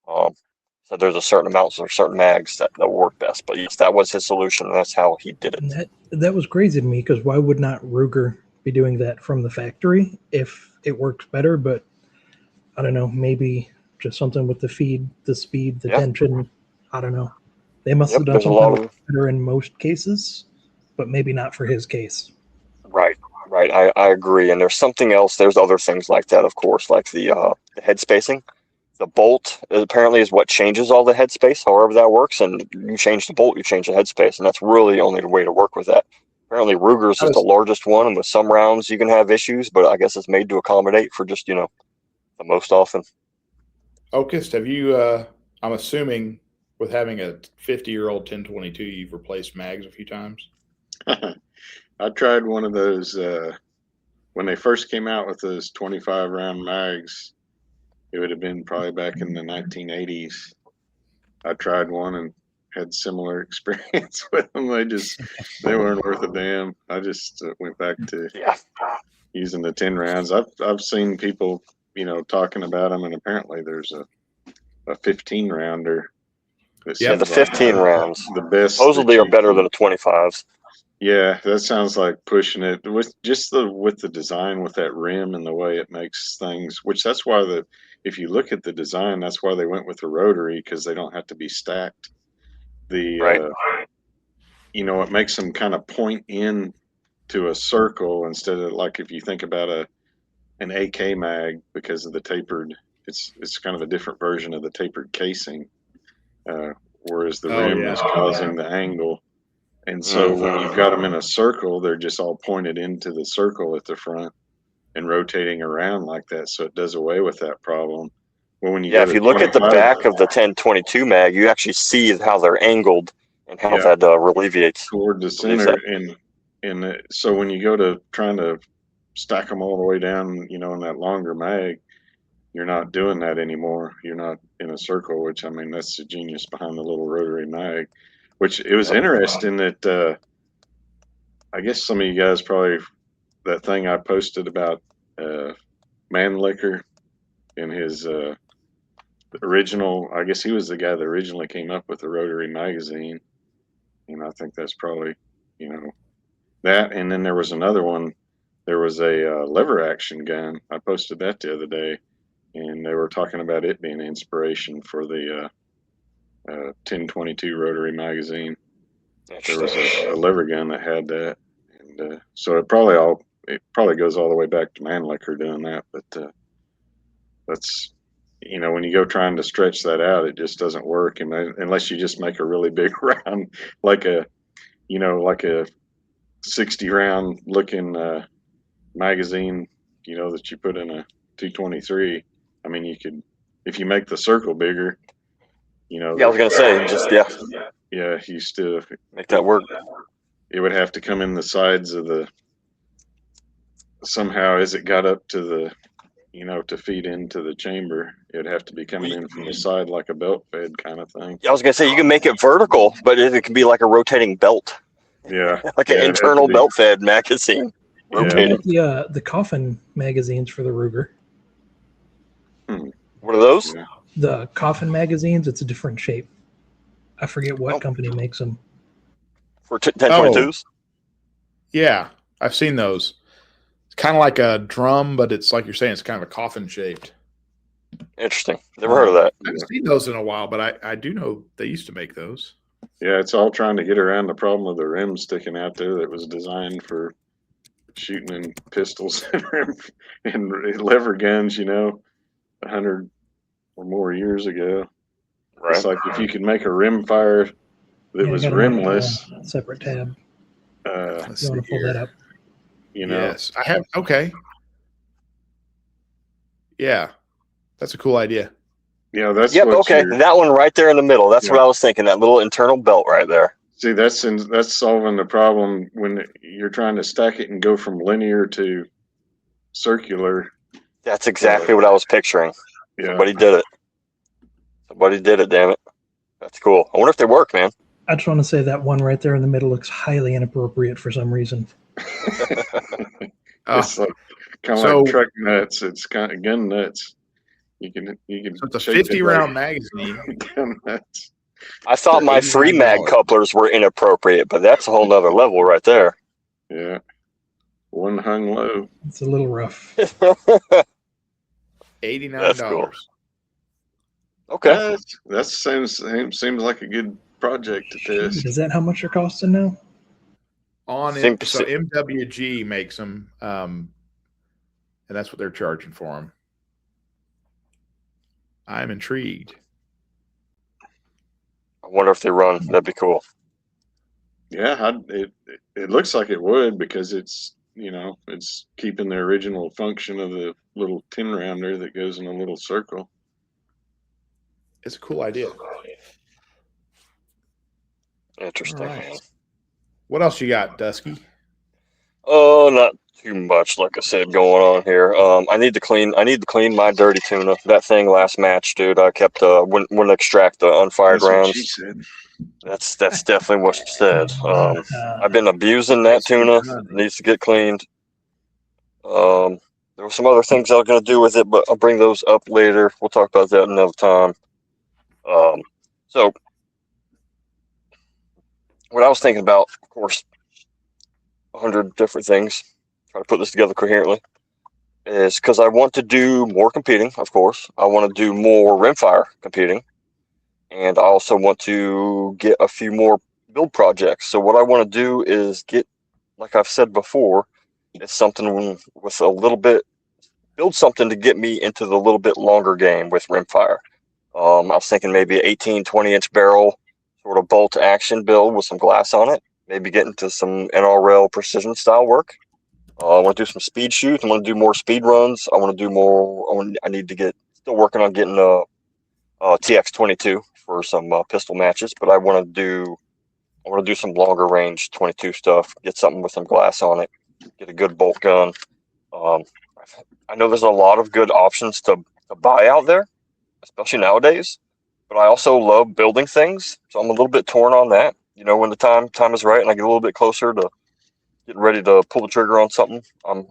So there's a certain amount or certain mags that will work best. But yes, that was his solution, and that's how he did it. And that was crazy to me, because why would not Ruger be doing that from the factory if it works better? But I don't know, maybe just something with the feed, the speed, the tension. I don't know. They must have done something better in most cases, but maybe not for his case. Right. I agree. And there's something else. There's other things like that, of course, like the head spacing. The bolt apparently is what changes all the headspace, however that works. And you change the bolt, you change the headspace, and that's really only the way to work with that. Apparently, Ruger's is the largest one, and with some rounds you can have issues, but I guess it's made to accommodate for just the most often. Okist, have you? I'm assuming with having a 50-year-old 1022, you've replaced mags a few times. I tried one of those when they first came out with those 25 round mags. It would have been probably back in the 1980s. I tried one and had similar experience with them. They weren't worth a damn. I just went back to using the 10 rounds. I've seen people, talking about them, and apparently there's a 15 rounder. Yeah, the 15 rounds. The best. Supposedly are better than the 25s. Yeah, that sounds like pushing it with the design with that rim and the way it makes things, which that's why if you look at the design, that's why they went with the rotary, because they don't have to be stacked. It makes them kind of point in to a circle instead of, like, if you think about an AK mag, because of the tapered, it's kind of a different version of the tapered casing, whereas the rim is causing the angle. And so when you've got them in a circle, they're just all pointed into the circle at the front and rotating around like that. So it does away with that problem. Well, when if you look at the back of the 1022 mag, you actually see how they're angled and how that alleviates toward the center. And so when you go to trying to stack them all the way down, in that longer mag, you're not doing that anymore. You're not in a circle, which, I mean, that's the genius behind the little rotary mag. Which it was interesting that I guess some of you guys probably, that thing I posted about Mannlicher in his original, I guess he was the guy that originally came up with the rotary magazine. And I think that's probably, that. And then there was another one. There was a lever action gun. I posted that the other day, and they were talking about it being an inspiration for the 1022 rotary magazine. There was a lever gun that had that, and so it probably goes all the way back to Mannlicher doing that. But that's when you go trying to stretch that out, it just doesn't work, and unless you just make a really big round, like a 60 round looking magazine, that you put in a 223. I mean, you could, if you make the circle bigger. I was gonna say, you still make that work. It would have to come in the sides of somehow as it got up to the, to feed into the chamber. It'd have to be coming in from the side like a belt fed kind of thing. I was gonna say, you can make it vertical, but it can be like a rotating belt. Yeah, like an internal belt fed magazine. Rotating. The coffin magazines for the Ruger. What are those? Yeah. The coffin magazines, it's a different shape. I forget what company makes them. For 1022s? Yeah, I've seen those. It's kind of like a drum, but it's like you're saying, it's kind of a coffin shaped. Interesting. Never heard of that. I haven't seen those in a while, but I do know they used to make those. Yeah, it's all trying to get around the problem of the rim sticking out there that was designed for shooting in pistols and lever guns, 100 or more years ago. Right. It's like if you could make a Rimfire that was I got 'em on, rimless. separate tab. Let's You want to see pull that here. up? You know, Yes, I have. Okay. Yeah, that's a cool idea. that's Yep. what Okay, you're. that one right there in the middle. That's Yeah. what I was thinking. That little internal belt right there. See, that's solving the problem when you're trying to stack it and go from linear to circular. That's exactly what I was picturing. Yeah. Somebody did it. Somebody did it. Damn it. That's cool. I wonder if they work, man. I just want to say that one right there in the middle looks highly inappropriate for some reason. It's like kind of so- like truck nuts. It's kind of gun nuts. You can So it's a shape it 50-round like magazine. gun nuts. I thought For my free mag $89. couplers were inappropriate, but that's a whole nother level right there. Yeah. One hung low. It's a little rough. $89. That's cool. Okay. That seems like a good project to test. Is that how much they're costing now? So MWG makes them, and that's what they're charging for them. I'm intrigued. I wonder if they run. That'd be cool. Yeah, it looks like it would because it's it's keeping the original function of the little 10 rounder that goes in a little circle. It's a cool idea. Interesting. All right. What else you got, Dusky? Oh, not too much, like I said, going on here. I need to clean my dirty tuna. That thing last match, dude, I kept wouldn't extract the unfired That's what rounds. she said. That's definitely what she said. I've been abusing that tuna. It needs to get cleaned. There were some other things I was going to do with it, but I'll bring those up later. We'll talk about that another time. So what I was thinking about, of course, 100 different things, try to put this together coherently, is because I want to do more competing, of course. I want to do more rimfire competing, and I also want to get a few more build projects. So what I want to do is get, like I've said before, it's something with a little bit, build something to get me into the little bit longer game with rimfire. I was thinking maybe an 18, 20-inch barrel sort of bolt action build with some glass on it. Maybe get into some NRL precision style work. I want to do some speed shoots. I want to do more speed runs. I want to do more. I need to still working on getting a TX22 for some pistol matches. But I want to do some longer range 22 stuff. Get something with some glass on it. Get a good bolt gun. I know there's a lot of good options to buy out there, especially nowadays. But I also love building things, so I'm a little bit torn on that. When the time is right and I get a little bit closer to getting ready to pull the trigger on something, I'll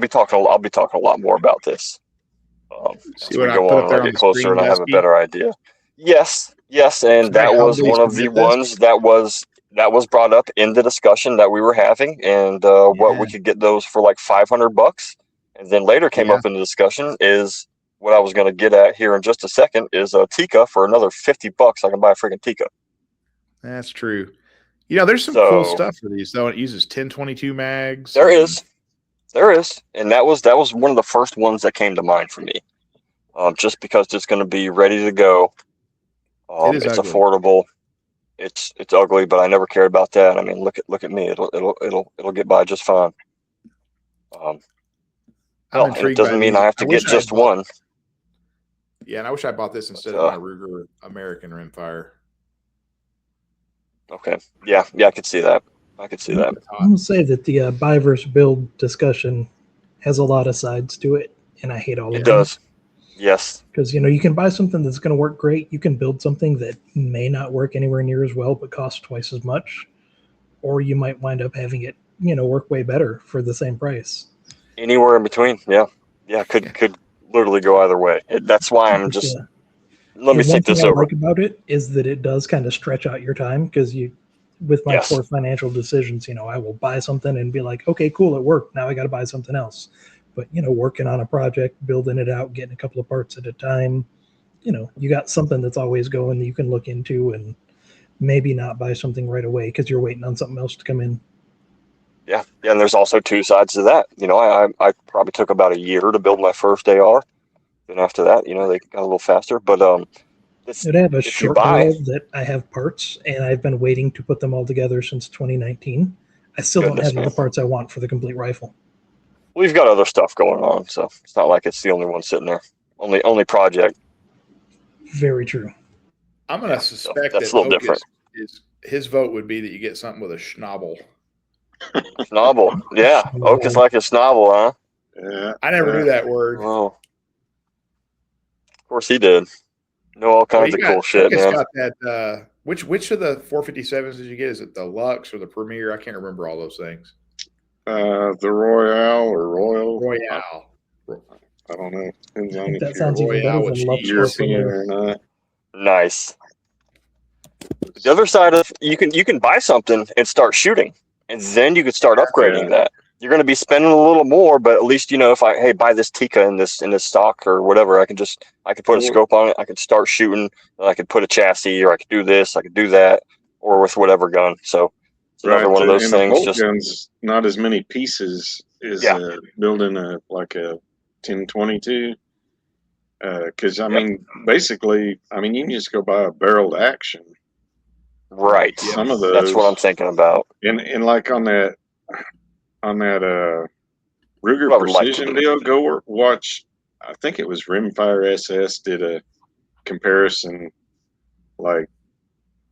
be talking a lot more about this. See what I put up there on get the closer screen, and I have a Dusky? better idea. Yes, and that was one of the ones that was brought up in the discussion that we were having, and what we could get those for like $500, and then later came up in the discussion is what I was going to get at here in just a second is a Tika for another $50. I can buy a freaking Tika. That's true. There's some cool stuff for these though. It uses 10-22 mags. There is, and that was one of the first ones that came to mind for me. Just because it's going to be ready to go. It's ugly. Affordable. It's ugly, but I never cared about that. I mean, look at me. It'll get by just fine. It doesn't mean I have to get just one. Yeah, and I wish I bought this instead of my Ruger American Rimfire. Okay. Yeah, I could see that. I'm going to say that the buy versus build discussion has a lot of sides to it, and I hate all of them. It does. Yes. Because, you can buy something that's going to work great. You can build something that may not work anywhere near as well, but costs twice as much. Or you might wind up having it, work way better for the same price. Anywhere in between. Yeah. Yeah, could literally go either way. That's why I'm just... Let me think this over. What I like about it is that it does kind of stretch out your time because with my poor financial decisions, I will buy something and be like, okay, cool, it worked. Now I got to buy something else. But, working on a project, building it out, getting a couple of parts at a time, you got something that's always going that you can look into and maybe not buy something right away because you're waiting on something else to come in. Yeah. And there's also two sides to that. I probably took about a year to build my first AR. Then after that, they got a little faster. But I'd have a if you short buy, barrel that I have parts, and I've been waiting to put them all together since 2019. I still don't Goodness, have man. the parts I want for the complete rifle. We've got other stuff going on, so it's not like it's the only one sitting there. Only project. Very true. I'm going to suspect that's that a little different. his vote would be that you get something with a schnabel. Schnabel, yeah. Okist like a schnabel, huh? Yeah. I never knew that word. Oh, of course he did. Know all kinds of cool shit, Okist man. got that. Which of the 457s did you get? Is it the Lux or the Premier? I can't remember all those things. The Royale or Royal. Royale. I don't know. Depends I on think if that you're sounds even better Royale than with Lux or European Premier. or not. Nice. The other side of you can buy something and start shooting, and then you could start upgrading that. You're going to be spending a little more, but at least if I buy this Tika in this stock or whatever, I could put a scope on it. I could start shooting. And I could put a chassis, or I could do this, I could do that, or with whatever gun. So it's another one of those things. And a bolt gun's not as many pieces as building a 1022. Because basically, you can just go buy a barreled action. Right. Some of those. That's what I'm thinking about. And like on that Ruger Precision deal, go watch. I think it was Rimfire SS did a comparison, like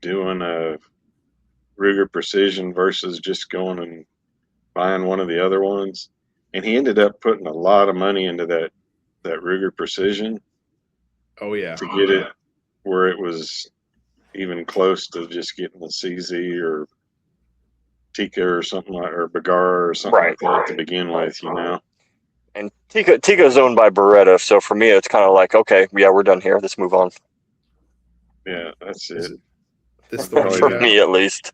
doing a Ruger Precision versus just going and buying one of the other ones, and he ended up putting a lot of money into that Ruger Precision. Oh yeah, to get it where it was even close to just getting a CZ or Tika or something or Bagara or something like that to begin with, And Tika's owned by Beretta, so for me it's kind of like, okay, yeah, we're done here. Let's move on. Yeah, that's it. This the for me at least.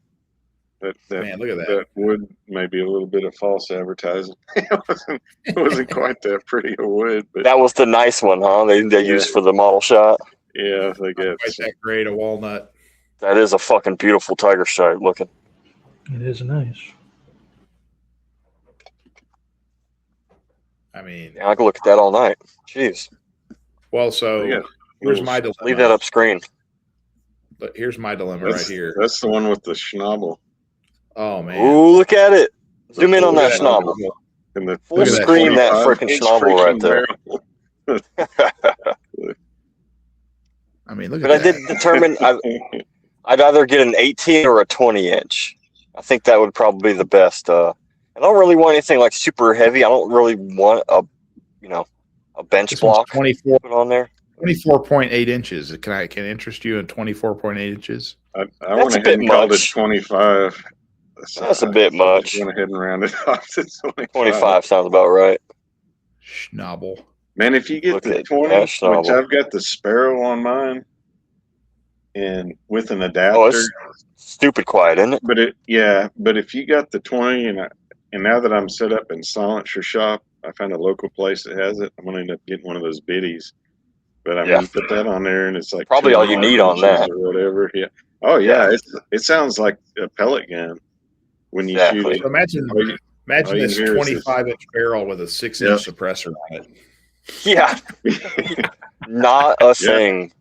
Man, look at that. That wood may be a little bit of false advertising. it wasn't quite that pretty a wood, but that was the nice one, huh? They used for the model shot. Yeah, they get quite that great a walnut. That is a fucking beautiful tiger stripe looking. It is nice. I mean, I could look at that all night. Jeez. Well, so here's my dilemma. Leave that up screen. But here's my dilemma right here. That's the one with the schnabel. Oh man! Ooh, look at it! Zoom in on that schnabel. And the full screen that freaking schnabel right there. I mean, look at that. But I did determine I'd either get an 18 or a 20-inch. I think that would probably be the best. I don't really want anything like super heavy. I don't really want a bench block 24 put on there. 24.8 inches. Can interest you in 24.8 inches? I went ahead and called it 25. That's a bit much. I went ahead and rounded off to 25. 25 sounds about right. Schnabel. Man, if you get the 20, which I've got the Sparrow on mine, and with an adapter. Oh, it's stupid quiet, isn't it? But if you got the 20, and now that I'm set up in Silencer Shop, I found a local place that has it. I'm gonna end up getting one of those biddies. But you put that on there, and it's like probably all you need on that or whatever. Yeah. Oh yeah, it sounds like a pellet gun when you shoot it. So imagine this 25-inch barrel with a 6-inch suppressor on it. Yeah, not a thing.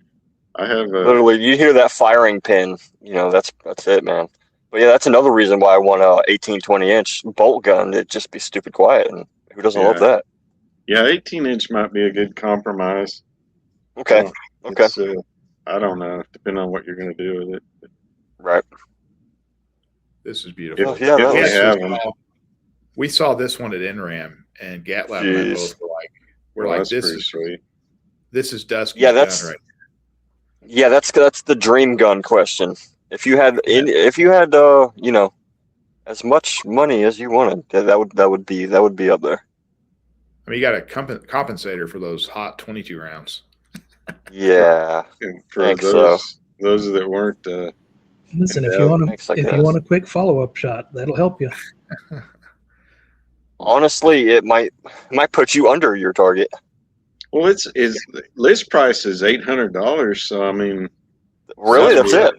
I have literally. You hear that firing pin? That's it, man. But yeah, that's another reason why I want a 18, 20-inch bolt gun. It'd just be stupid quiet, and who doesn't love that? Yeah, 18-inch might be a good compromise. Okay. I don't know, depending on what you're going to do with it. Right. This is beautiful. We saw this one at NRAM, and Gat-Lab and I both were like, this is sweet. This is Dusky. Yeah, that's the dream gun question. If you had as much money as you wanted, that would be up there. I mean, you got a compensator for those hot 22 rounds. Yeah, and for those that weren't. Listen, if you want a quick follow-up shot, that'll help you. Honestly, it might put you under your target. Well, its list price is $800, so I mean, really, that's it.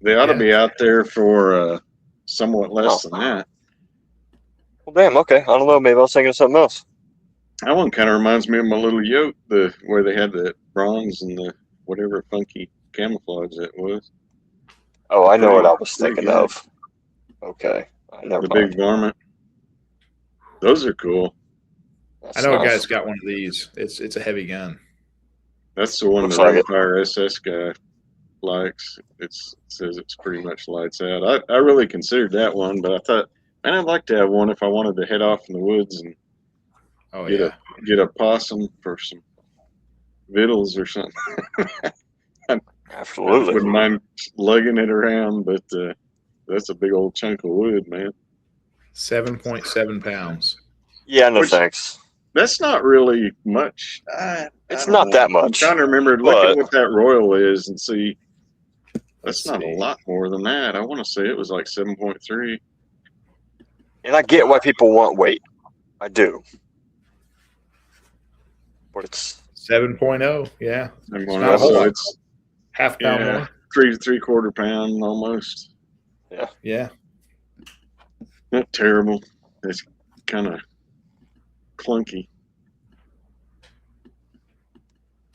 They ought to be out there for somewhat less than that. Well, damn. Okay, I don't know. Maybe I was thinking of something else. That one kind of reminds me of my little yoke, where they had the bronze and the whatever funky camouflage that was. Oh, I know what I was Pretty thinking good. of. Okay. Never The mind. big varmint. Those are cool. That's I know a nice. guy's got one of these. It's a heavy gun. That's the one Looks the like it. Rimfire SS guy likes. It says it's pretty much lights out. I really considered that one, but I thought, man, I'd like to have one if I wanted to head off in the woods and Oh get yeah. a possum for some victuals or something. I Absolutely. wouldn't mind lugging it around, but that's a big old chunk of wood, man. 7.7 pounds. Yeah, no Which- thanks. That's not really much. It's I don't not know. that I'm much. trying to remember. Look but- at what that Royal is and see. Let's That's not see. a lot more than that. I want to say it was like 7.3. And I get why people want weight. I do. But it's 7.0. Yeah. And not a whole so lot. it's Half pound Yeah. more. 3/4 pound almost. Yeah. Not terrible. It's kind of clunky.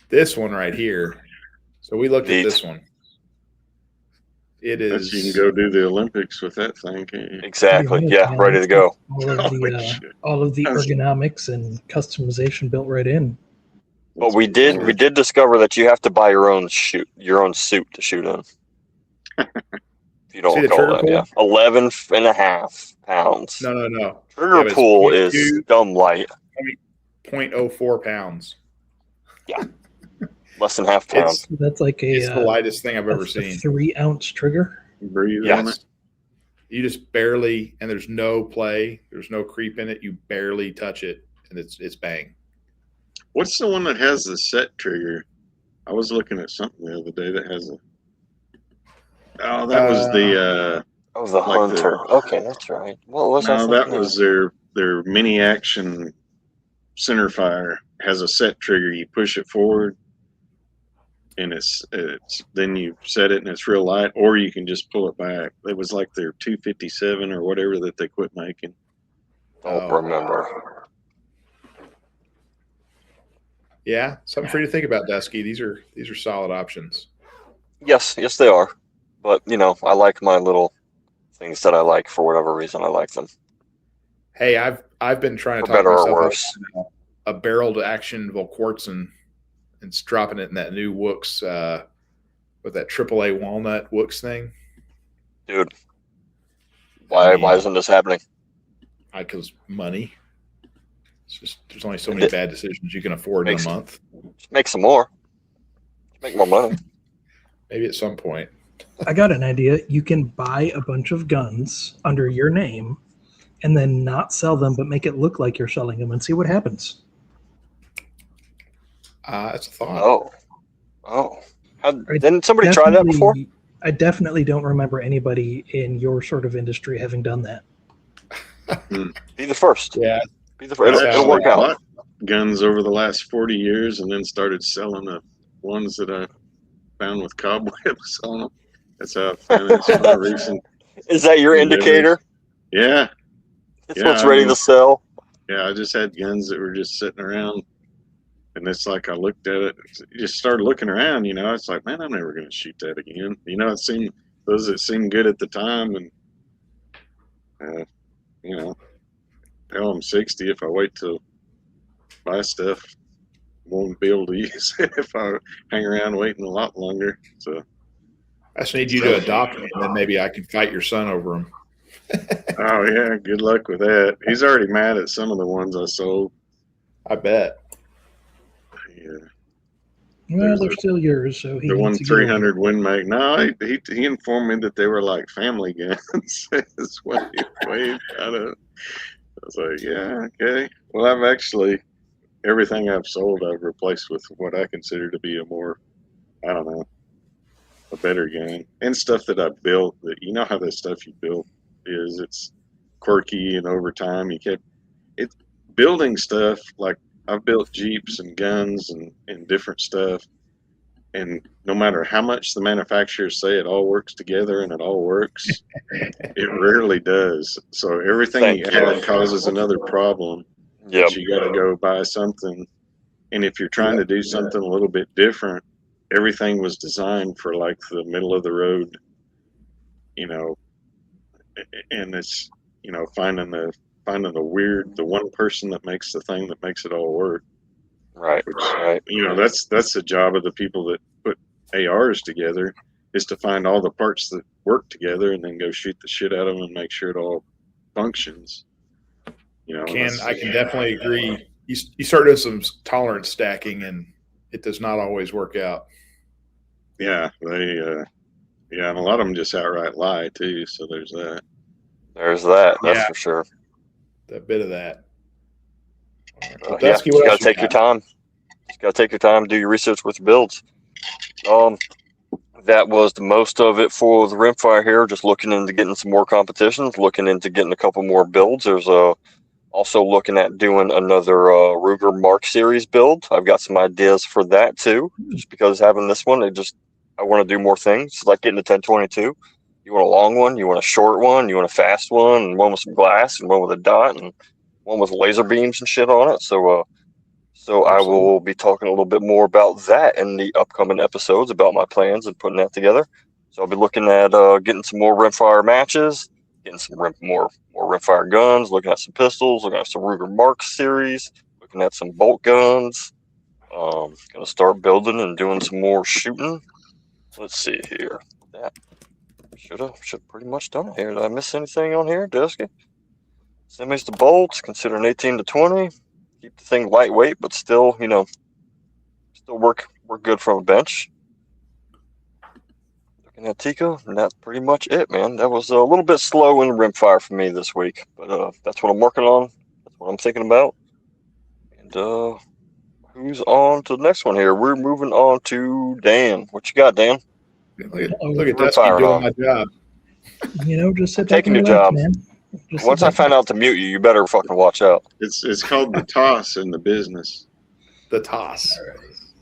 This one right here. So we looked Neat. at this one. It That's, you is. can go do the Olympics with that thing, can't you? exactly. To be Yeah, honest, ready to go. All of the That's- ergonomics and customization built right in. But we did discover that you have to buy your own suit to shoot in. If you don't See the recall trigger that, pull? yeah. 11.5 pounds. No. Trigger Yeah, but it's pull 0.2. is dumb light. 0.04 pounds. Less than half pound. It's, So that's like it's the a lightest thing I've ever that's a seen. 3-ounce trigger. Breathe on Yes. it. You just barely, and there's no play, there's no creep in it. You barely touch it, and it's bang. What's the one that has the set trigger? I was looking at something the other day that has a. Oh, that was the. Oh, the like the- Hunter. Okay, that's right. What was I No, that thinking was of? their mini action centerfire has a set trigger. You push it forward, and it's then you set it and it's real light, or you can just pull it back. It was like their 257 or whatever that they quit making. Don't Oh. remember. Yeah, something for you to think about, Dusky. These are solid options. Yes, they are. But, I like my little things that I like for whatever reason I like them. Hey, I've been trying to For talk better or myself worse. up to a barreled action Volquartsen and dropping it in that new Wooks with that AAA walnut Wooks thing. Dude, why mean- isn't this happening? Because money. It's just there's only so many bad decisions you can afford in a month. Just make some more. Make more money. Maybe at some point. I got an idea. You can buy a bunch of guns under your name and then not sell them, but make it look like you're selling them and see what happens. That's a thought. Oh. Didn't somebody try that before? I definitely don't remember anybody in your sort of industry having done that. Be the first. Yeah. Be the first. That's It'll work I out. bought guns over the last 40 years and then started selling the ones that I found with cobwebs on them. That's how I financed my recent. Is that your endeavors. indicator? Yeah. It's Yeah, what's I ready mean- to sell. Yeah, I just had guns that were just sitting around. And it's like I looked at it, you just started looking around, it's like, man, I'm never going to shoot that again. It seemed, those that seemed good at the time. And, hell, I'm 60. If I wait to buy stuff, won't be able to use it if I hang around waiting a lot longer. So, I just need you to adopt me, and then maybe I can fight your son over them. oh, yeah, good luck with that. He's already mad at some of the ones I sold. I bet. Yeah. Well, they're still yours, so he The one needs to get 300 Win Mag. No, he informed me that they were like family guns. It's way out of. I was like, yeah, okay. Well, I've actually everything I've sold, I've replaced with what I consider to be a more, I don't know, a better gun, and stuff that I built. That how the stuff you built is. It's quirky, and over time it's building stuff like. I've built Jeeps and guns and different stuff. And no matter how much the manufacturers say it all works together and it all works, it rarely does. So everything you add causes another problem. Yep. You got to go buy something. And if you're trying to do something a little bit different, everything was designed for like the middle of the road, you know, and it's, you know, finding the one person that makes the thing that makes it all work. Right. Which, Right. you know, that's the job of the people that put ARs together, is to find all the parts that work together and then go shoot the shit out of them and make sure it all functions. You know, I can definitely agree. You start doing some tolerance stacking, and it does not always work out. Yeah, and a lot of them just outright lie too. So there's that. That's for sure. That bit of that. Well, Dusky, you gotta take your time. You gotta take your time, do your research with your builds. That was the most of it for the Rimfire here. Just looking into getting some more competitions, looking into getting a couple more builds. There's also looking at doing another Ruger Mk3s series build. I've got some ideas for that too. Just because having this one, I want to do more things. It's like getting the 1022. You want a long one, you want a short one, you want a fast one, and one with some glass, and one with a dot, and one with laser beams and shit on it. So I will be talking a little bit more about that in the upcoming episodes, about my plans and putting that together. So I'll be looking at getting some more Rimfire matches, getting some more Rimfire guns, looking at some pistols, looking at some Ruger Mk3s series, looking at some bolt guns. Gonna start building and doing some more shooting. Let's see here. That should have pretty much done it here. Did I miss anything on here, Dusky? Semis to bolts, consider an 18 to 20. Keep the thing lightweight, but still, you know, still work good from a bench. Looking at Tika, and that's pretty much it, man. That was a little bit slow in Rimfire for me this week, but that's what I'm working on. That's what I'm thinking about. And who's on to the next one here? We're moving on to Dan. What you got, Dan? Look at Dusky doing my job. You know, just sit taking your job, man. Once I find out to mute you, you better fucking watch out. It's called the toss in the business. The toss.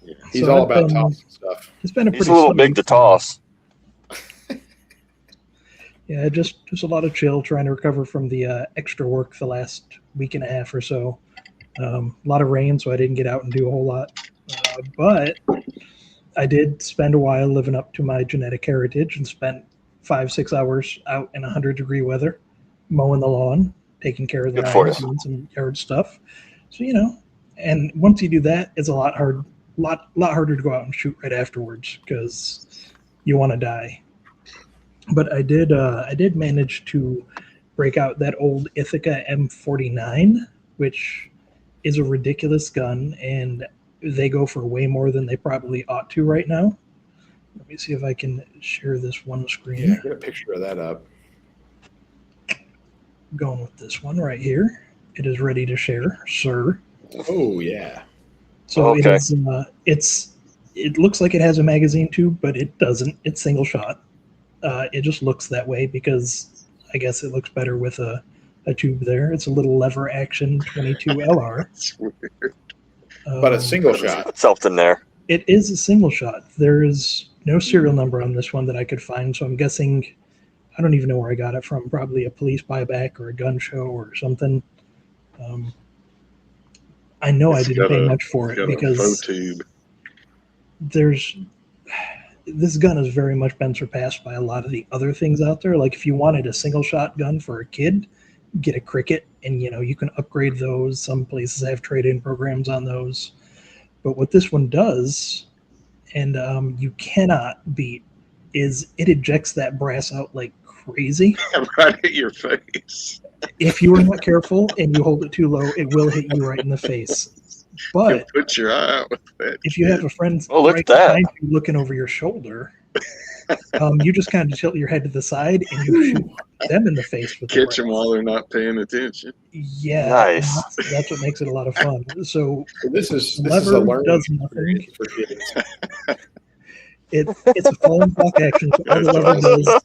Yeah. He's all about tossing stuff. He's been He's a little big to toss. Yeah, just a lot of chill, trying to recover from the extra work the last week and a half or so. A lot of rain, so I didn't get out and do a whole lot. But I did spend a while living up to my genetic heritage and spent 5-6 hours out in 100-degree weather, mowing the lawn, taking care of the lines, doing some yard stuff. So, you know, and once you do that, it's a lot harder to go out and shoot right afterwards because you want to die. But I did manage to break out that old Ithaca M49, which is a ridiculous gun, and they go for way more than they probably ought to right now. Let me see if I can share this one screen. Yeah, get a picture of that up. Going with this one right here. It is ready to share, sir. Oh yeah. So okay. It looks like it has a magazine tube, but it doesn't. It's single shot. It just looks that way because I guess it looks better with a tube there. It's a little lever action 22 LR. That's weird. But a single shot. Something there. It is a single shot. There is no serial number on this one that I could find, so I'm guessing, I don't even know where I got it from, probably a police buyback or a gun show or something. I know I didn't pay much for it because this gun has very much been surpassed by a lot of the other things out there. Like if you wanted a single shot gun for a kid, get a Cricket, and you know you can upgrade those. Some places have trade-in programs on those. But what this one does, and you cannot beat, is it ejects that brass out like crazy. Right at your face. If you are not careful and you hold it too low, it will hit you right in the face. But you'll put your eye out with that. If you have a friend right behind you looking over your shoulder, you just kind of tilt your head to the side and you shoot them in the face with catch them while they're not paying attention. Yeah, nice. That's what makes it a lot of fun. So this is a lever does nothing. For kids. It's a falling block action. So all the lever does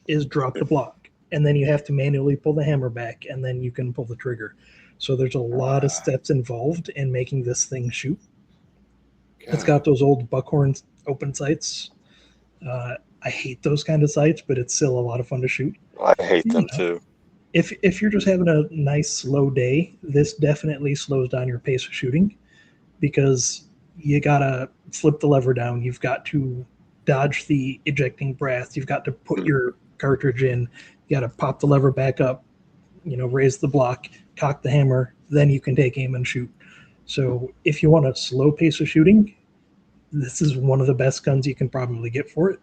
is drop the block, and then you have to manually pull the hammer back, and then you can pull the trigger. So there's a lot of steps involved in making this thing shoot. God. It's got those old buckhorn open sights. I hate those kind of sights, but it's still a lot of fun to shoot. I hate them too. If you're just having a nice slow day, this definitely slows down your pace of shooting, because you gotta flip the lever down. You've got to dodge the ejecting brass. You've got to put your cartridge in. You gotta pop the lever back up, raise the block, cock the hammer, then you can take aim and shoot. So if you want a slow pace of shooting, this is one of the best guns you can probably get for it.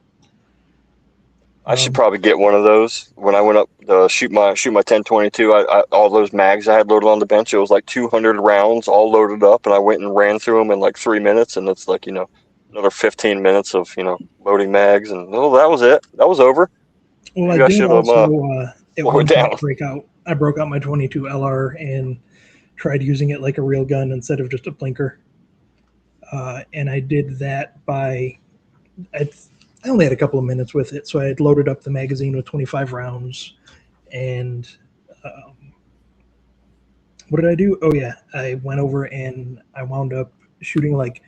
I should probably get one of those. When I went up to shoot my 1022, all those mags I had loaded on the bench, it was like 200 rounds all loaded up, and I went and ran through them in like 3 minutes, and it's like, another 15 minutes of, loading mags, and that was it. That was over. Well, maybe I did also, at one point I broke out my 22 LR and tried using it like a real gun instead of just a blinker. And I did that by, I only had a couple of minutes with it, so I had loaded up the magazine with 25 rounds. And what did I do? Oh, yeah. I went over and I wound up shooting like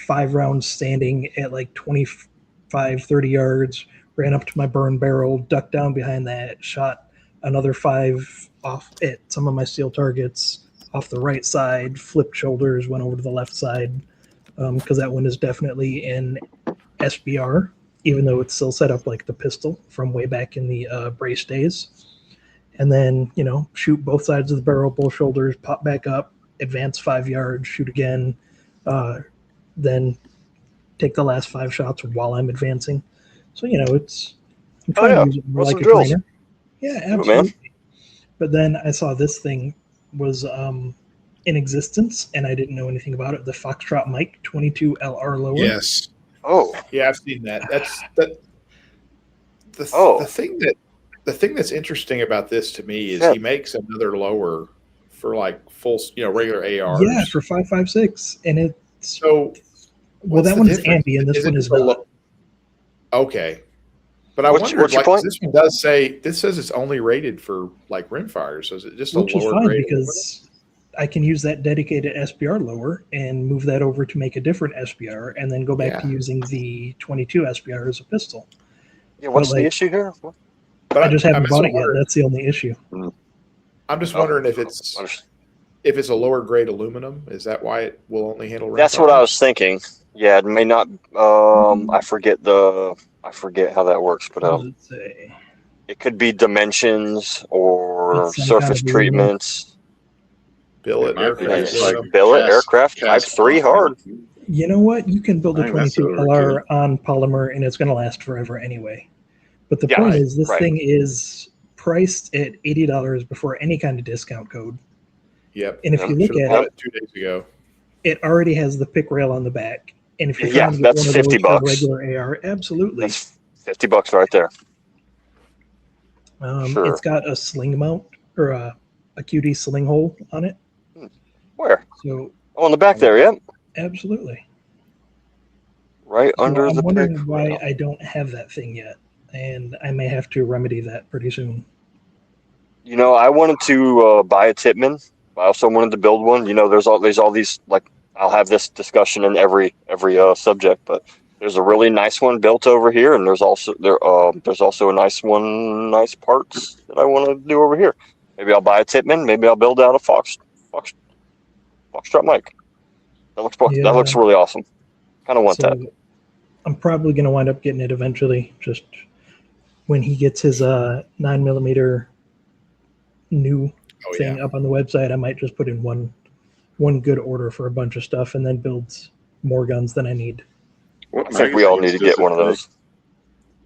5 rounds standing at like 25, 30 yards, ran up to my burn barrel, ducked down behind that, shot another 5 off at some of my steel targets off the right side, flipped shoulders, went over to the left side, because that one is definitely an SBR, even though it's still set up like the pistol from way back in the brace days. And then, shoot both sides of the barrel, both shoulders, pop back up, advance 5 yards, shoot again, then take the last 5 shots while I'm advancing. So, I'm trying to use it more like a trainer. Yeah, absolutely. But then I saw this thing was in existence, and I didn't know anything about it. The Foxtrot Mike 22 LR lower. Yes. Oh. Yeah, I've seen that. The thing that's interesting about this to me is he makes another lower for like full, regular ARs. Yeah, for 5.56, and it's so. Well, that one is ambi, and this one is not. Okay, but I wonder, like, this one does say this says it's only rated for like rimfire, so is it just which a lower is fine grade? Because I can use that dedicated SBR lower and move that over to make a different SBR, and then go back to using the 22 SBR as a pistol. Yeah, what's the issue here? But I just haven't bought it yet. That's the only issue. I'm just wondering if it's a lower grade aluminum. Is that why it will only handle rimfire? That's what I was thinking. Yeah, it may not. I forget how that works, but it could be dimensions or surface treatments. Billet aircraft type 3 hard. You know what? You can build a 22 LR on polymer, and it's going to last forever anyway. But the point is, this thing is priced at $80 before any kind of discount code. Yep. And if you look at it, 2 days ago, it already has the pick rail on the back. And if you're trying to get one of $50 those regular AR, absolutely. That's $50 right there. Sure. It's got a sling mount or a QD sling hole on it. Where? So on the back there, yep. Absolutely. Right under I'm the wondering pick why rail. I don't have that thing yet, and I may have to remedy that pretty soon. I wanted to buy a Tippmann. I also wanted to build one. There's all these, like, I'll have this discussion in every subject, but there's a really nice one built over here, and there's also a nice parts that I want to do over here. Maybe I'll buy a Tippmann. Maybe I'll build out a Foxtrot Mike. That looks really awesome. Kind of want that. I'm probably going to wind up getting it eventually. Just when he gets his 9mm new thing up on the website, I might just put in one good order for a bunch of stuff, and then build more guns than I need. I think we all need to get one of those.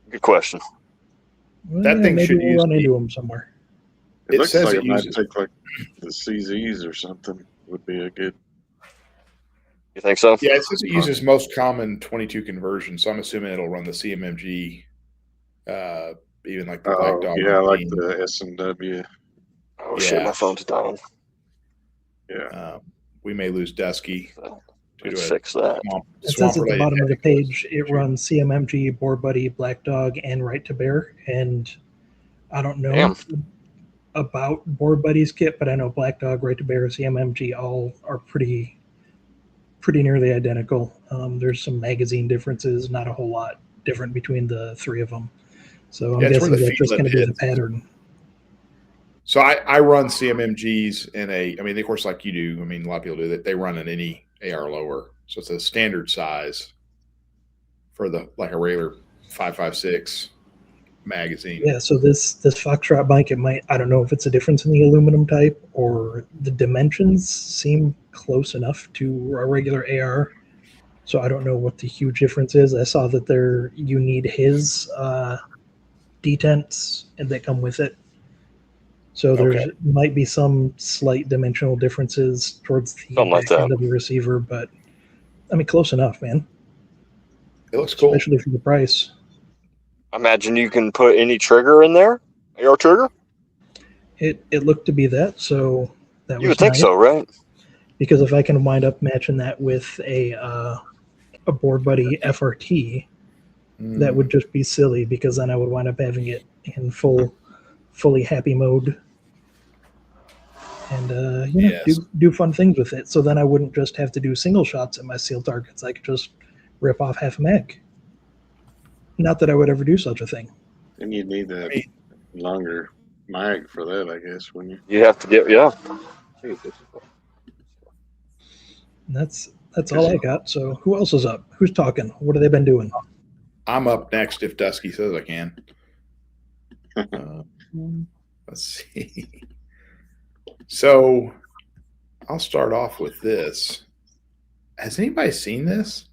Good question. Well, that thing should we'll run into them somewhere. It looks like it might take like the CZs or something would be a good. You think so? Yeah, it says it uses most common 22 conversion, so I'm assuming it'll run the CMMG, even like the Black Dog. Yeah, like the S&W. Oh shit, my phone's dying. Yeah. We may lose Dusky. Let's fix that. It says at the bottom of the page it runs CMMG, Boar Buddy, Black Dog, and Right to Bear. And I don't know about Boar Buddy's kit, but I know Black Dog, Right to Bear, CMMG all are pretty nearly identical. There's some magazine differences, not a whole lot different between the 3 of them. So I'm guessing that's just going to be the pattern. So I run CMMGs in of course, like you do. I mean, a lot of people do that. They run in any AR lower. So it's a standard size for a regular 5.56 magazine. Yeah, so this Foxtrot bike, I don't know if it's a difference in the aluminum type or the dimensions seem close enough to a regular AR. So I don't know what the huge difference is. I saw that you need his detents and that come with it. So there might be some slight dimensional differences towards the back end of the receiver, but I mean, close enough, man. It looks cool, especially for the price. I imagine you can put any trigger in there, AR trigger. It looked to be that, so that was. You would think so, right? Because if I can wind up matching that with a Board Buddy FRT, that would just be silly, because then I would wind up having it in fully happy mode, and do fun things with it. So then I wouldn't just have to do single shots at my seal targets. I could just rip off half a mag. Not that I would ever do such a thing. And you'd need a longer mag for that, I guess, wouldn't you? You have to get, That's all I got. So who else is up? Who's talking? What have they been doing? I'm up next if Dusky says I can. Let's see. So I'll start off with this. Has anybody seen this?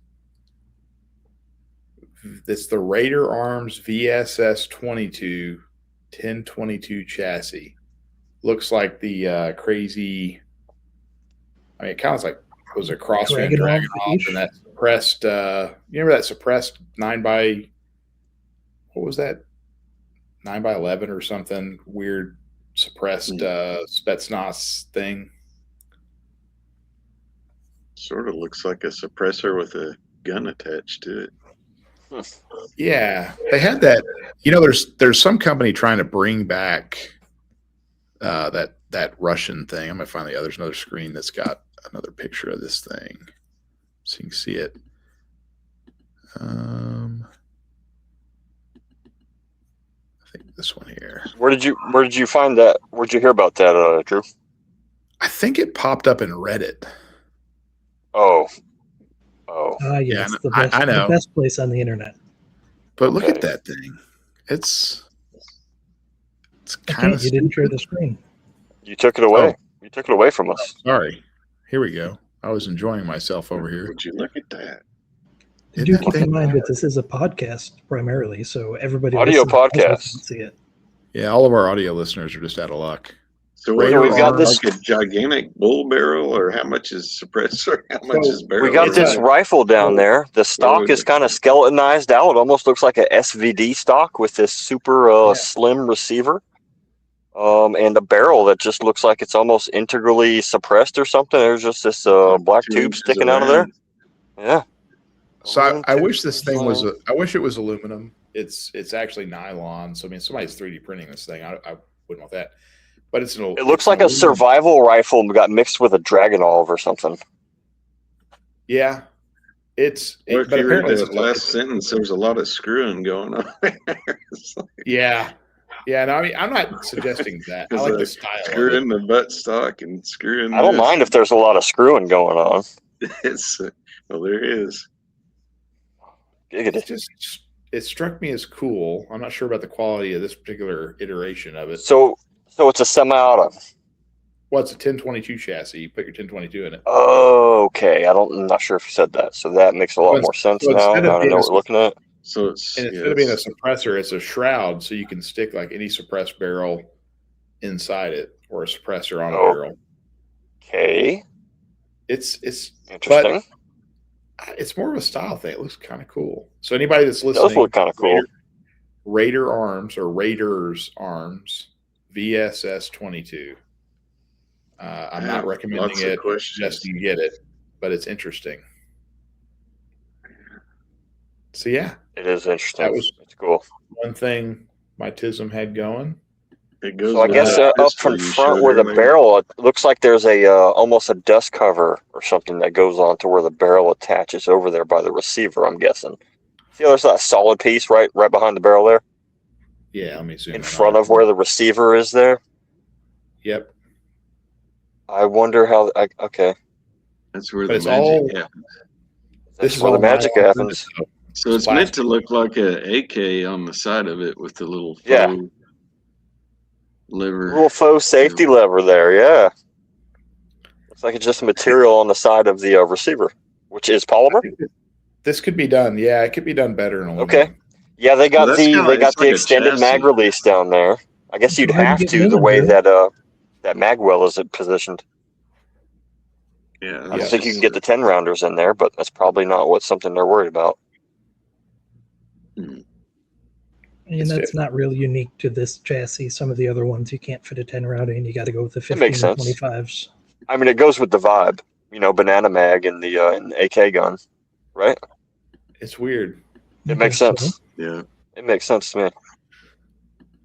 It's the Raider Arms VSS 22 1022 chassis. Looks like the crazy. I mean, it kind of like was a crossfit Dragon off, and that suppressed. You remember that suppressed 9x? What was that? 9x11 or something weird suppressed Spetsnaz thing. Sort of looks like a suppressor with a gun attached to it. Yeah, they had that. You know, there's some company trying to bring back that Russian thing. I'm gonna find the other. There's another screen that's got another picture of this thing, so you can see it. I think this one here. Where did you find that? Where'd you hear about that, Drew? I think it popped up in Reddit. Oh. Yes, yeah, the best, I know. the best place on the internet. But look at that thing. It's kind of. You didn't share the screen. You took it away. You took it away from us. Sorry. Here we go. I was enjoying myself over here. Would you look at that? Do keep in mind that this is a podcast primarily, so everybody audio podcast. See it. Yeah, all of our audio listeners are just out of luck. So we've got this like a gigantic bull barrel, or how much is suppressor? How much is barrel? We got this rifle down there. The stock is kind of skeletonized out. It almost looks like a SVD stock with this super slim receiver. And a barrel that just looks like it's almost integrally suppressed or something. There's just this black tube sticking out of there. Yeah. So I wish this thing was. I wish it was aluminum. It's actually nylon. So I mean, somebody's 3D printing this thing. I wouldn't want that. But it looks like a survival rifle got mixed with a Dragon Olive or something. Yeah, but apparently the last sentence, there's a lot of screwing going on. Yeah. No, I mean, I'm not suggesting that. I like the style. Screwing the butt stock and screwing. I don't mind if there's a lot of screwing going on. Well, there is. It struck me as cool. I'm not sure about the quality of this particular iteration of it. So it's a semi-auto. Well, it's a 1022 chassis. You put your 1022 in it. Oh, okay. I'm not sure if you said that. So that makes a lot more sense now. I know what we're looking at. So instead of being a suppressor, it's a shroud, so you can stick like any suppressed barrel inside it, or a suppressor on a barrel. Okay. It's interesting. But it's more of a style thing. It looks kind of cool. So anybody that's listening, it does look kind of cool. Raider Arms or Raiders Arms VSS 22. I'm not recommending it just to get it, but it's interesting. So yeah, it is interesting. It's cool. One thing my TISM had going. So I guess up from front where the barrel, it looks like there's a almost a dust cover or something that goes on to where the barrel attaches over there by the receiver. I'm guessing. See, there's that solid piece right behind the barrel there. Yeah, let me zoom in front of where the receiver is there. Yep. I wonder how. Okay. That's where the magic happens. That's where the magic happens. So it's meant to look like a AK on the side of it with the little faux lever. Little faux safety lever there, yeah. Looks like it's just material on the side of the receiver, which is polymer. This could be done. Yeah, it could be done better in aluminum. Okay. Yeah, they got Well, the extended mag release down there. I guess you'd have to the way that that mag well is positioned. Yeah, I don't think you can get the 10 rounders in there, but that's probably not something they're worried about. And that's not really unique to this chassis. Some of the other ones you can't fit a 10 rounder in. You got to go with the 15 and 25s. I mean, it goes with the vibe, banana mag and the AK gun, right? It's weird. It makes sense. Yeah, it makes sense to me.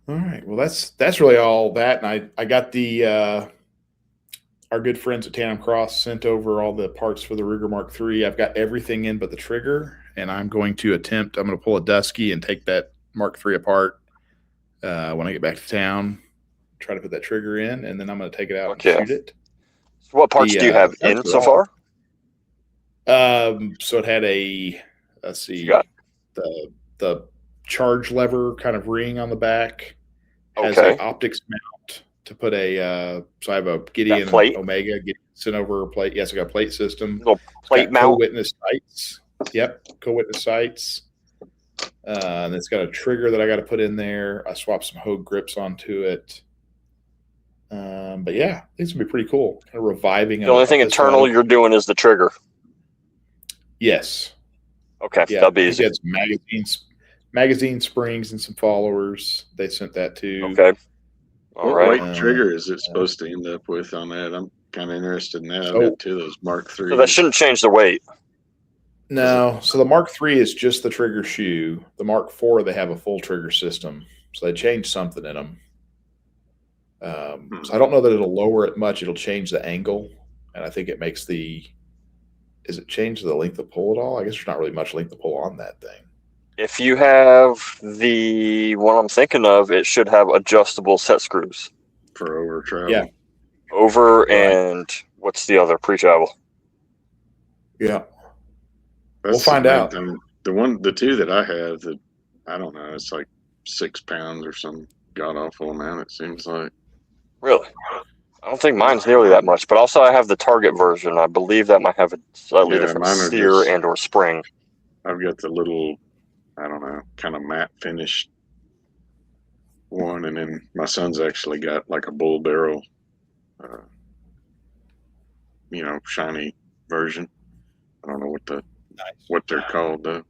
All right. Well, that's really all that. And I got the our good friends at Tandem Cross sent over all the parts for the Ruger Mk3. I've got everything in but the trigger, and I'm going to pull a Dusky and take that Mk3 apart when I get back to town, try to put that trigger in, and then I'm going to take it out and shoot it. So what parts do you have in so far? So it had the charge lever kind of ring on the back. Has an optics mount to put so I have a Gideon Omega sent over a plate. Yes, I got a plate system. Little plate mount. Co-witness sights. Yep, co-witness sights. And it's got a trigger that I got to put in there. I swapped some Hogue grips onto it. But yeah, these would be pretty cool. Kind of reviving. The only thing internal you're doing is the trigger. Yes. Okay, yeah, that'll be easy. Some magazine springs and some followers. They sent that too. Okay. All right. What weight trigger is it supposed to end up with on that? I'm kind of interested in that. I've got two of those Mk3s. So that shouldn't change the weight. No. So the Mk3 is just the trigger shoe. The Mk4, they have a full trigger system. So they changed something in them. So I don't know that it'll lower it much. It'll change the angle. And I think it makes is it change the length of pull at all? I guess there's not really much length of pull on that thing. If you have the one I'm thinking of, it should have adjustable set screws. For over travel. Yeah. Over and what's the other? Pre-travel. Yeah. We'll find out. The two that I have, I don't know, it's like 6 pounds or some god-awful amount, it seems like. Really? I don't think mine's nearly that much, but also I have the Target version. I believe that might have a slightly different steer and or spring. I've got the little, I don't know, kind of matte finish one, and then my son's actually got like a bull barrel, shiny version. I don't know what they're called though.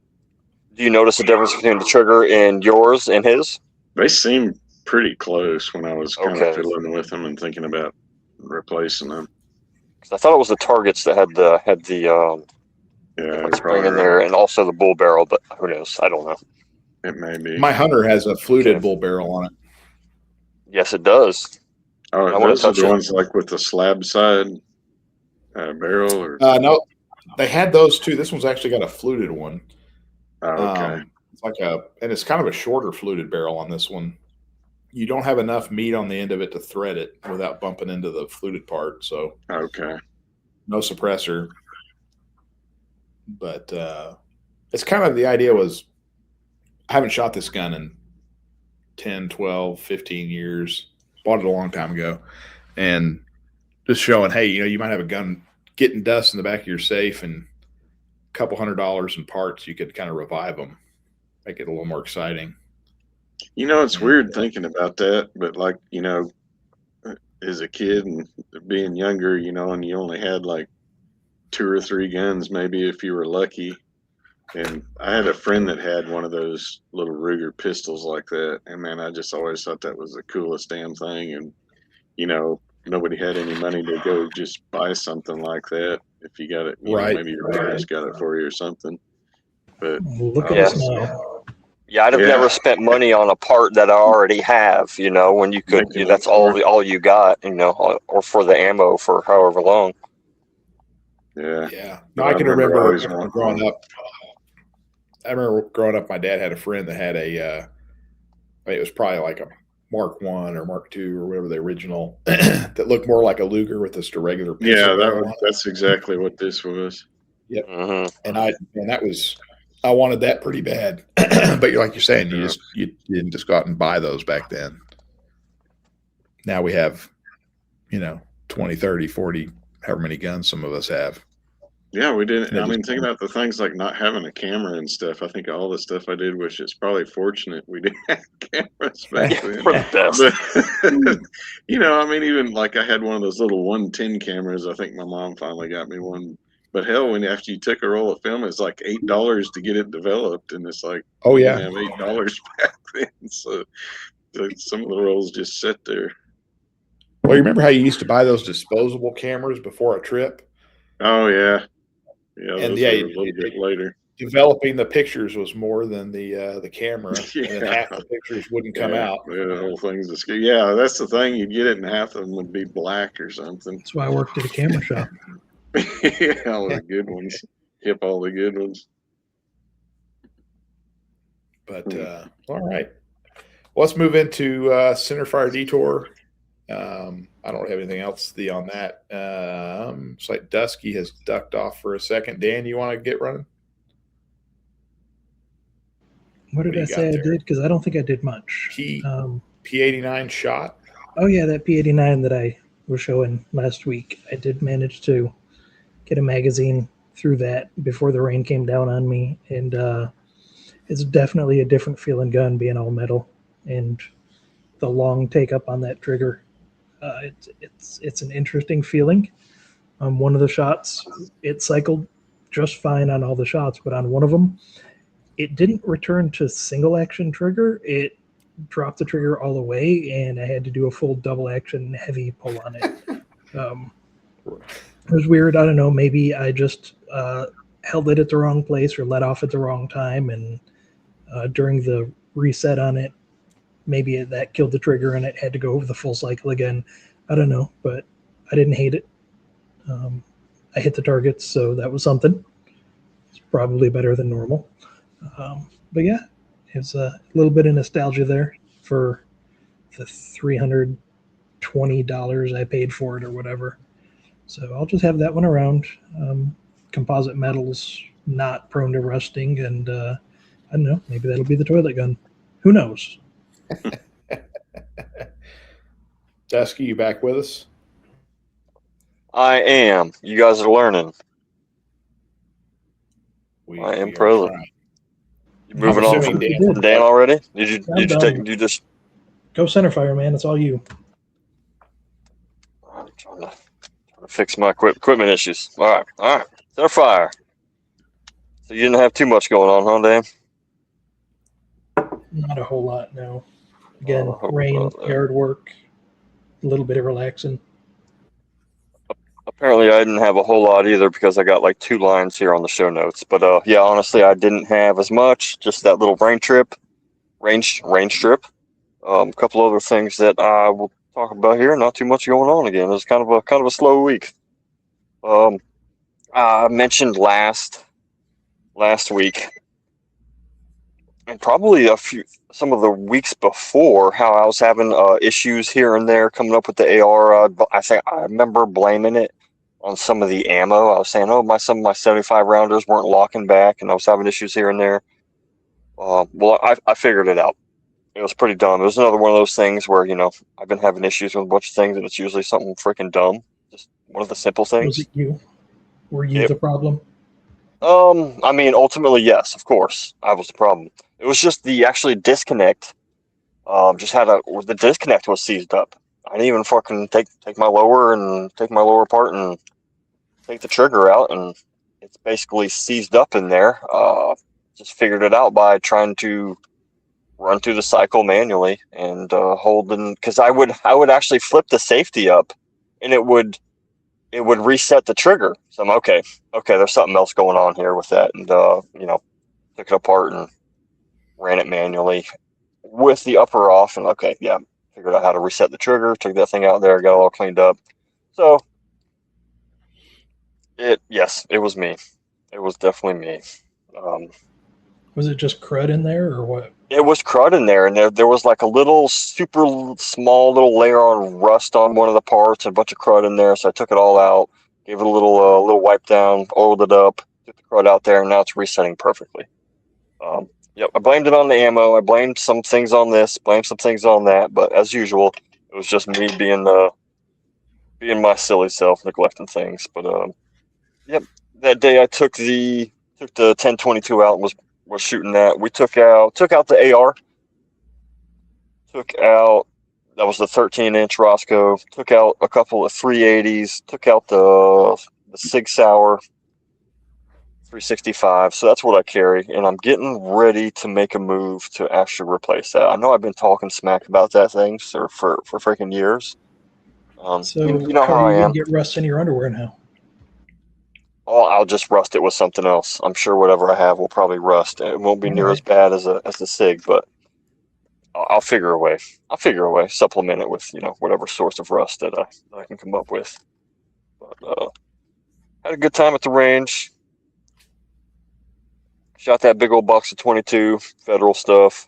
Do you notice the difference between the trigger in yours and his? They seem pretty close when I was kind of fiddling with them and thinking about replacing them. I thought it was the Targets that had the spring in there, and also the bull barrel, but who knows? I don't know. It may be. My Hunter has a fluted bull barrel on it. Yes, it does. Oh, those are the ones like with the slab side barrel? Or? No, they had those too. This one's actually got a fluted one. Oh, okay. It's and it's kind of a shorter fluted barrel on this one. You don't have enough meat on the end of it to thread it without bumping into the fluted part. So okay, no suppressor. But it's kind of the idea was I haven't shot this gun in 10, 12, 15 years. Bought it a long time ago. And just showing, hey, you might have a gun getting dust in the back of your safe and a couple $100 in parts. You could kind of revive them, make it a little more exciting. It's weird thinking about that, but as a kid and being younger, and you only had like 2 or 3 guns, maybe if you were lucky. And I had a friend that had one of those little Ruger pistols like that. And man, I just always thought that was the coolest damn thing. And, nobody had any money to go just buy something like that. If you got it, maybe your parents got it for you or something. But look at us now. Yeah, I'd have never spent money on a part that I already have, when you could, that's all you got, or for the ammo for however long. Yeah. Yeah. No, I can remember growing up. My dad had a friend that had it was probably like a Mark I or Mark II or whatever the original that looked more like a Luger with just a regular pistol. Yeah, that's exactly what this was. Yep. Mm-hmm. And I wanted that pretty bad. But like you're saying, you didn't just go out and buy those back then. Now we have, 20, 30, 40, however many guns some of us have. Yeah, we didn't. I mean, think about the things like not having a camera and stuff. I think all the stuff I did was it's probably fortunate we didn't have cameras back then. For the best. But, I mean, even like I had one of those little 110 cameras. I think my mom finally got me one. But hell, after you took a roll of film, it's like $8 to get it developed, and it's like, oh yeah, you didn't have $8 back then. So some of the rolls just sit there. Well, you remember how you used to buy those disposable cameras before a trip? Oh yeah. Yeah, and those were a little bit later. Developing the pictures was more than the camera. Yeah. And half the pictures wouldn't come out. Yeah, the whole thing's a scare. Yeah, that's the thing. You'd get it, and half of them would be black or something. That's why I worked at a camera shop. Yeah, all the good ones. All the good ones. But all right, let's move into centerfire detour. I don't have anything else on that. It's like Dusky has ducked off for a second. Dan, you want to get running? What did I say I did? Because I don't think I did much. P89 shot. Oh yeah, that P89 that I was showing last week. I did manage to get a magazine through that before the rain came down on me, and it's definitely a different feeling gun being all metal and the long take up on that trigger. It's an interesting feeling. One of the shots, it cycled just fine on all the shots, but on one of them, it didn't return to single action trigger. It dropped the trigger all the way, and I had to do a full double action heavy pull on it. It was weird. I don't know. Maybe I just held it at the wrong place or let off at the wrong time, and during the reset on it, maybe that killed the trigger and it had to go over the full cycle again. I don't know, but I didn't hate it. I hit the targets, so that was something. It's probably better than normal. But yeah, it's a little bit of nostalgia there for the $320 I paid for it or whatever. So I'll just have that one around. Composite metals, not prone to rusting, and I don't know, maybe that'll be the toilet gun. Who knows? Dusky, you back with us? I am. You guys are learning. I am present. You moving on from Dan already? Did you just go centerfire, man? It's all you. I'm trying to fix my equipment issues. All right. Centerfire. So you didn't have too much going on, huh, Dan? Not a whole lot, no. Again, rain, yard work, a little bit of relaxing. Apparently, I didn't have a whole lot either because I got like 2 lines here on the show notes. But yeah, honestly, I didn't have as much. Just that little range strip. A couple other things that I will talk about here. Not too much going on again. It was kind of a slow week. I mentioned last week, and probably some of the weeks before, how I was having issues here and there coming up with the AR. I remember blaming it on some of the ammo. I was saying, some of my 75 rounders weren't locking back, and I was having issues here and there. Well, I figured it out. It was pretty dumb. It was another one of those things where, I've been having issues with a bunch of things, and it's usually something freaking dumb. Just one of the simple things. Was it you? Were you the problem? I mean, ultimately, yes, of course, I was the problem. It was just the actually disconnect. The disconnect was seized up. I didn't even fucking take my lower part and take the trigger out, and it's basically seized up in there. Just figured it out by trying to run through the cycle manually and holding, because I would actually flip the safety up, and it would reset the trigger. So I'm okay, there's something else going on here with that, and took it apart and ran it manually with the upper off, and figured out how to reset the trigger, took that thing out there, got it all cleaned up. So it was me. It was definitely me. Was it just crud in there or what? It was crud in there, and there was like a little super small little layer on rust on one of the parts, and a bunch of crud in there. So I took it all out, gave it a little wipe down, oiled it up, get the crud out there, and now it's resetting perfectly. Yep, I blamed it on the ammo. I blamed some things on this, blamed some things on that, but as usual, it was just me being my silly self, neglecting things. But yep, that day I took the 1022 out and was shooting that. We took out the AR, that was the 13-inch Roscoe, took out a couple of 380s, took out the Sig Sauer 365. So that's what I carry, and I'm getting ready to make a move to actually replace that. I know I've been talking smack about that thing for freaking years. So you know how are I you am. gonna get rust in your underwear now? Oh, I'll just rust it with something else. I'm sure whatever I have will probably rust. It won't be near as bad as the Sig, but I'll figure a way. Supplement it with whatever source of rust that I can come up with. But had a good time at the range. Shot that big old box of 22 federal stuff.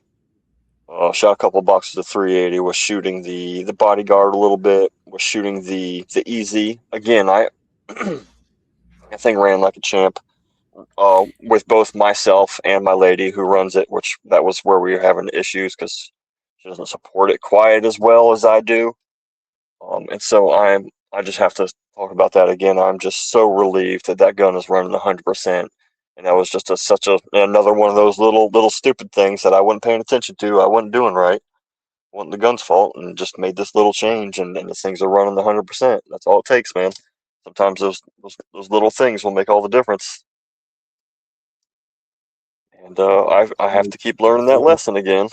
Shot a couple boxes of 380. Was shooting the bodyguard a little bit. Was shooting the easy again. I thing ran like a champ. With both myself and my lady who runs it, which that was where we were having issues because she doesn't support it quite as well as I do. And so I just have to talk about that again. I'm just so relieved that gun is running 100%. And that was just another one of those little stupid things that I wasn't paying attention to. I wasn't doing right. It wasn't the gun's fault, and just made this little change, and the things are running 100%. That's all it takes, man. Sometimes those little things will make all the difference. And I have to keep learning that lesson again.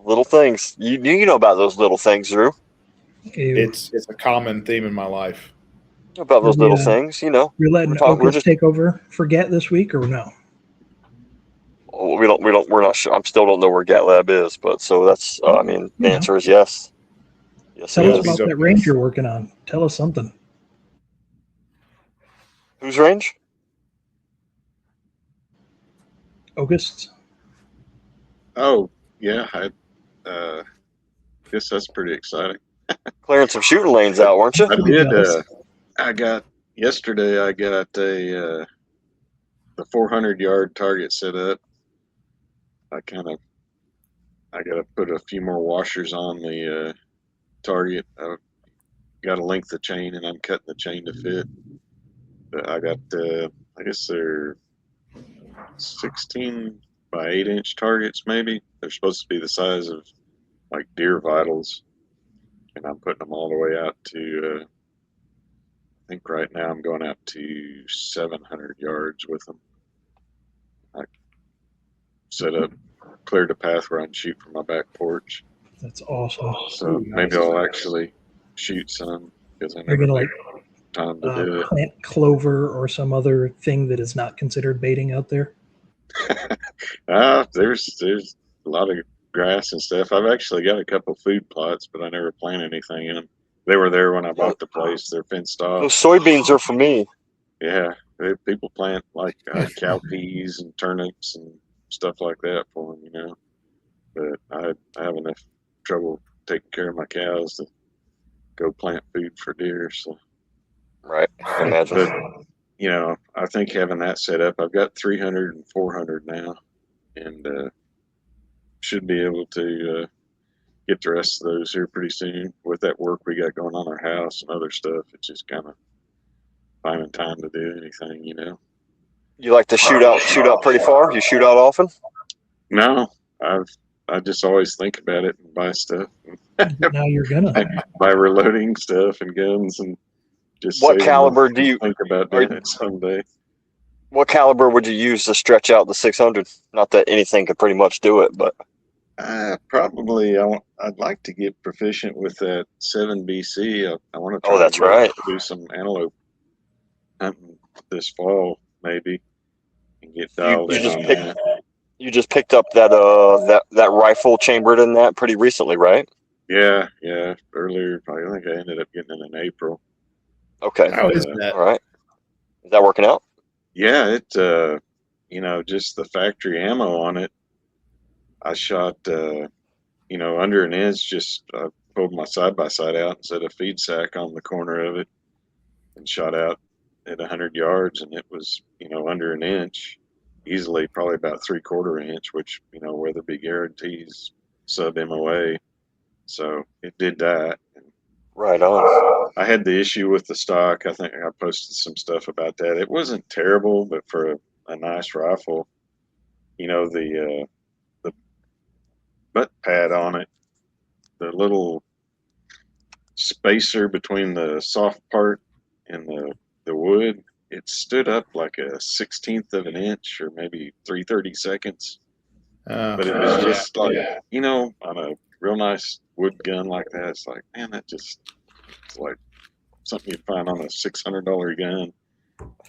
Little things. You know about those little things, Drew. It's a common theme in my life. About those little things, You're letting Okist take over for Gat this week, or no? We're not sure. I still don't know where Gat-Lab is, but so that's. I mean, the answer is yes. Yes. Tell us about that range you're working on. Tell us something. Whose range? Okist. Oh yeah, I guess that's pretty exciting. Clearing some shooting lanes out, weren't you? I did. Yesterday I got the 400-yard target set up. I got to put a few more washers on the target. I got a length of chain, and I'm cutting the chain to fit. But I got, I guess they're 16 by 8-inch targets, maybe. They're supposed to be the size of like deer vitals, and I'm putting them all the way out to. I think right now I'm going out to 700 yards with them. I set up, cleared a path where I can shoot from my back porch. That's awesome. So maybe I'll actually shoot some because I You're never gonna time to do it. Plant clover or some other thing that is not considered baiting out there. There's a lot of grass and stuff. I've actually got a couple food plots, but I never plant anything in them. They were there when I bought the place. They're fenced off. Those soybeans are for me. Yeah, people plant like cowpeas and turnips and stuff like that for them, But I have enough trouble taking care of my cows to go plant food for deer. So right, I can imagine. But, I think having that set up, I've got 300 and 400 now, and should be able to get the rest of those here pretty soon. With that work we got going on our house and other stuff, it's just kind of finding time to do anything, You like to shoot out pretty far? You shoot out often? No, I just always think about it and buy stuff. Now you're gonna buy reloading stuff and guns and just. What caliber do you think about doing it someday? What caliber would you use to stretch out the 600? Not that anything could pretty much do it, but probably I'd like to get proficient with that 7BC. I want to try. Oh, that's right. Do some antelope hunting this fall, maybe, and get dialed in on that. You just picked up that rifle chambered in that pretty recently, right? Yeah. Earlier, I think I ended up getting it in April. Okay. How is that? All right. Is that working out? Yeah, it just the factory ammo on it. I shot under an inch. Just pulled my side by side out and set a feed sack on the corner of it, and shot out at 100 yards, and it was, under an inch, easily probably about 3/4 inch, which, where the big guarantees sub MOA. So it did that. Right on. I had the issue with the stock. I think I posted some stuff about that. It wasn't terrible, but for a nice rifle, the butt pad on it, the little spacer between the soft part and the wood, it stood up like a 1/16 of an inch, or maybe 3/32. But it was just like, on a real nice wood gun like that, it's like, man, it's like something you'd find on a $600 gun,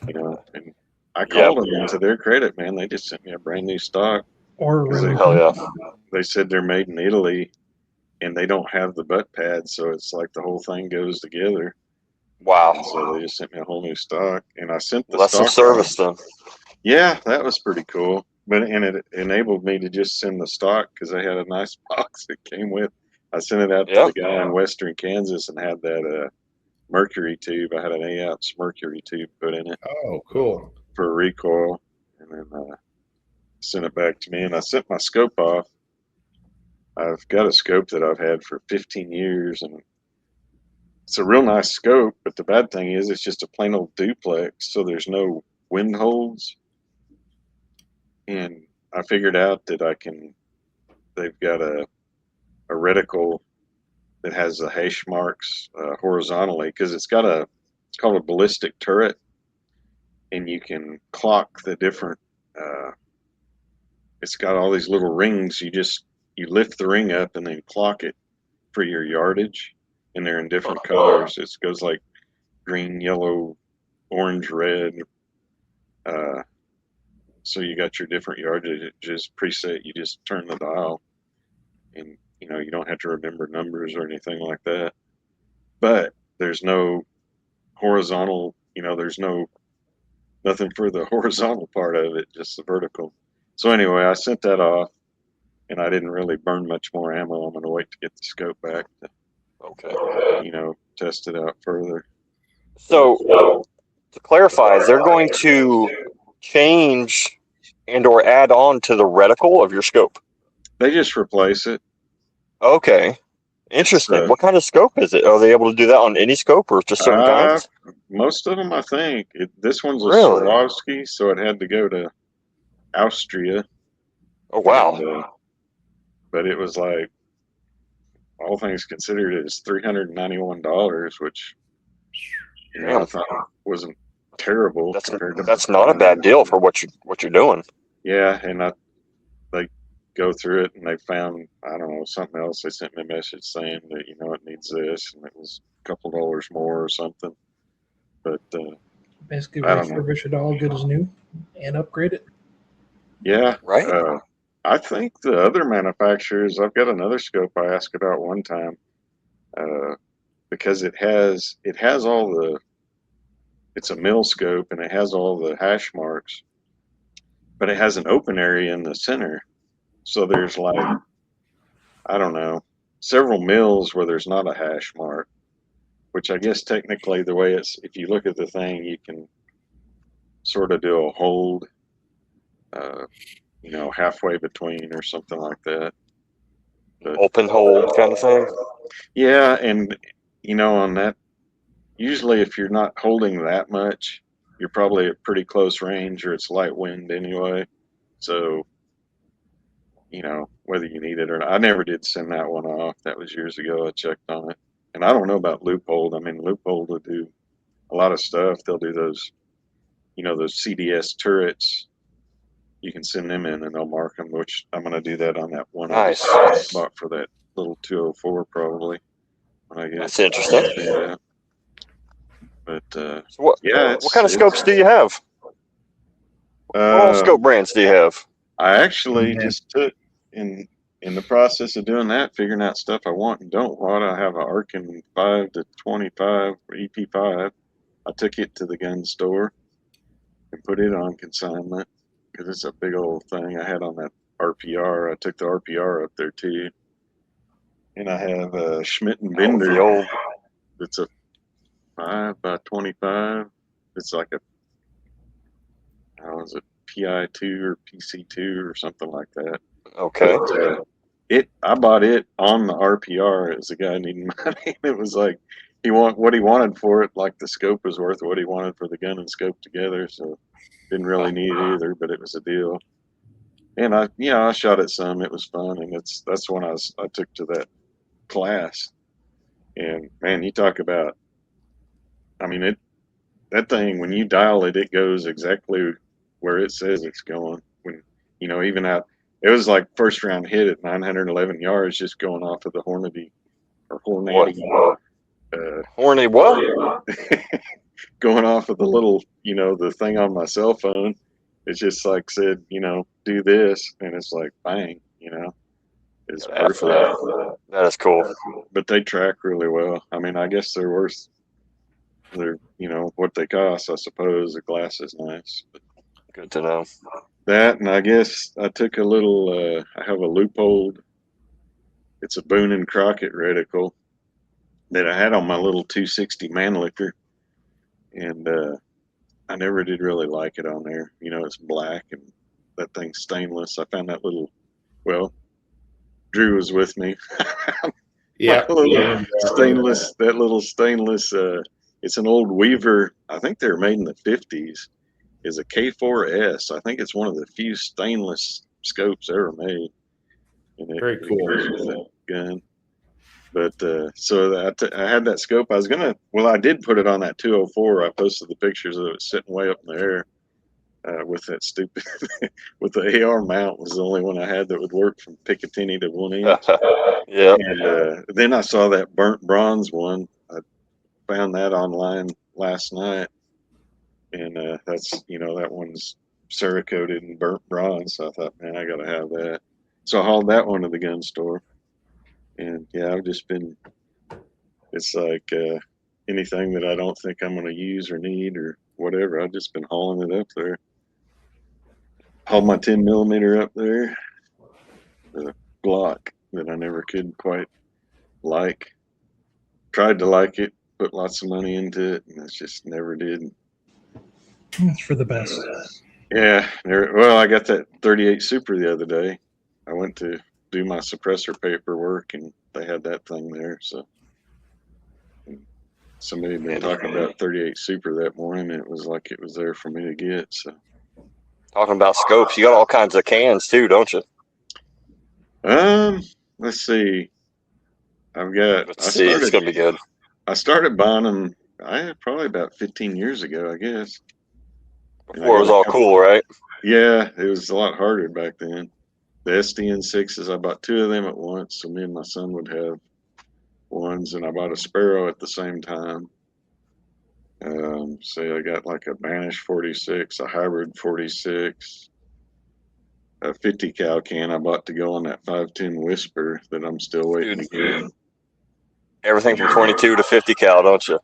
and I called them, and to their credit, man, they just sent me a brand new stock. Or Hell yeah. They said they're made in Italy, and they don't have the butt pad, so it's like the whole thing goes together. Wow. And so they just sent me a whole new stock, and I sent the That's some stock service then. Yeah, that was pretty cool. And it enabled me to just send the stock because they had a nice box that came with. I sent it out to the guy in Western Kansas and had that mercury tube. I had an 8-ounce mercury tube put in it. Oh, cool. For a recoil, and then sent it back to me. And I sent my scope off. I've got a scope that I've had for 15 years, and it's a real nice scope. But the bad thing is, it's just a plain old duplex, so there's no wind holds. And I figured out that they've got a reticle that has the hash marks horizontally, because it's called a ballistic turret, and you can clock the different, it's got all these little rings. You lift the ring up and then clock it for your yardage, and they're in different colors. It goes like green, yellow, orange, red. So you got your different yardages preset. You just turn the dial, and you don't have to remember numbers or anything like that. But there's no horizontal. There's nothing for the horizontal part of it, just the vertical. So anyway, I sent that off, and I didn't really burn much more ammo. I'm going to wait to get the scope back to, test it out further. So to clarify, they're going to change and or add on to the reticle of your scope. They just replace it. Okay. Interesting. What kind of scope is it? Are they able to do that on any scope, or just certain kinds? Most of them, I think. This one's a Really? Swarovski, so it had to go to Austria. Oh, wow. And, but it was like, all things considered, it was $391, which I thought wasn't terrible. That's not a bad deal for what you're doing. Yeah, and they go through it, and they found, I don't know, something else. They sent me a message saying that it needs this, and it was a couple dollars more or something. But basically refurbish it all good as new and upgrade it. Yeah, right. I think the other manufacturers, I've got another scope I asked about one time, because it has all the, it's a mill scope, and it has all the hash marks, but it has an open area in the center. So there's like, I don't know, several mills where there's not a hash mark, which I guess technically the way it's, if you look at the thing, you can sort of do a hold, halfway between or something like that. But, open hold kind of thing. Yeah, and on that, usually if you're not holding that much, you're probably at pretty close range, or it's light wind anyway. So, whether you need it or not. I never did send that one off. That was years ago. I checked on it. And I don't know about Loophole. I mean, Loophole will do a lot of stuff. They'll do those, those CDS turrets. You can send them in and they'll mark them, which I'm going to do that on that one I bought for that little 204 probably. When I get That's interesting. But so what kind of scopes do you have? What all scope brands do you have? I actually just took in the process of doing that, figuring out stuff I want and don't want. I have an Arkin 5 to 25 EP5. I took it to the gun store and put it on consignment, because it's a big old thing I had on that RPR. I took the RPR up there too. And I have a Schmidt and Bender. It's a 5 by 25. It's like a, how is it, PI2 or PC2 or something like that. Okay. But, I bought it on the RPR as a guy needing money. It was like what he wanted for it, like the scope was worth what he wanted for the gun and scope together. So didn't really need it either, but it was a deal. And I shot at some. It was fun, and that's when I took to that class. And man, you talk about, I mean, that thing, when you dial it, it goes exactly where it says it's going. When, even out, it was like first round hit at 911 yards, just going off of the Hornady. Horny what? Going off of the little, the thing on my cell phone. It's just like said, do this, and it's like bang, it's perfect. That is cool. But they track really well. I mean, I guess they're worth what they cost. I suppose the glass is nice. But good to know. That, and I guess I took a little. I have a Leupold. It's a Boone and Crockett reticle that I had on my little 260 Mannlicher, and I never did really like it on there. It's black and that thing's stainless. I found that little. Well, Drew was with me. Yeah, stainless. That little stainless. It's an old Weaver. I think they were made in the 50s. Is a K4S. I think it's one of the few stainless scopes ever made. And very cool. With that gun. But so I had that scope. I did put it on that 204. I posted the pictures of it sitting way up in the air with that stupid, with the AR mount was the only one I had that would work from Picatinny to 1 inch. Yeah. And then I saw that burnt bronze one. I found that online last night. And that's, that one's Cerakoted and burnt bronze. So I thought, man, I got to have that. So I hauled that one to the gun store. And yeah, I've just been, it's like anything that I don't think I'm going to use or need or whatever, I've just been hauling it up there. Hauled my 10 millimeter up there, the Glock that I never could quite like. Tried to like it, put lots of money into it, and it just never did. It's for the best. Yeah. Well, I got that 38 Super the other day. I went to do my suppressor paperwork, and they had that thing there. So somebody had been talking about 38 Super that morning, and it was like it was there for me to get. So talking about scopes, you got all kinds of cans too, don't you? Let's see. It's gonna be good. I started buying them. Probably about 15 years ago, I guess. Before it was all cool, right? Yeah, it was a lot harder back then. The SDN6s, I bought 2 of them at once, so me and my son would have ones, and I bought a Sparrow at the same time. So I got like a Banish 46, a Hybrid 46, a 50 cal can I bought to go on that 510 Whisper that I'm still waiting to get. Everything from 22 to 50 cal, don't you?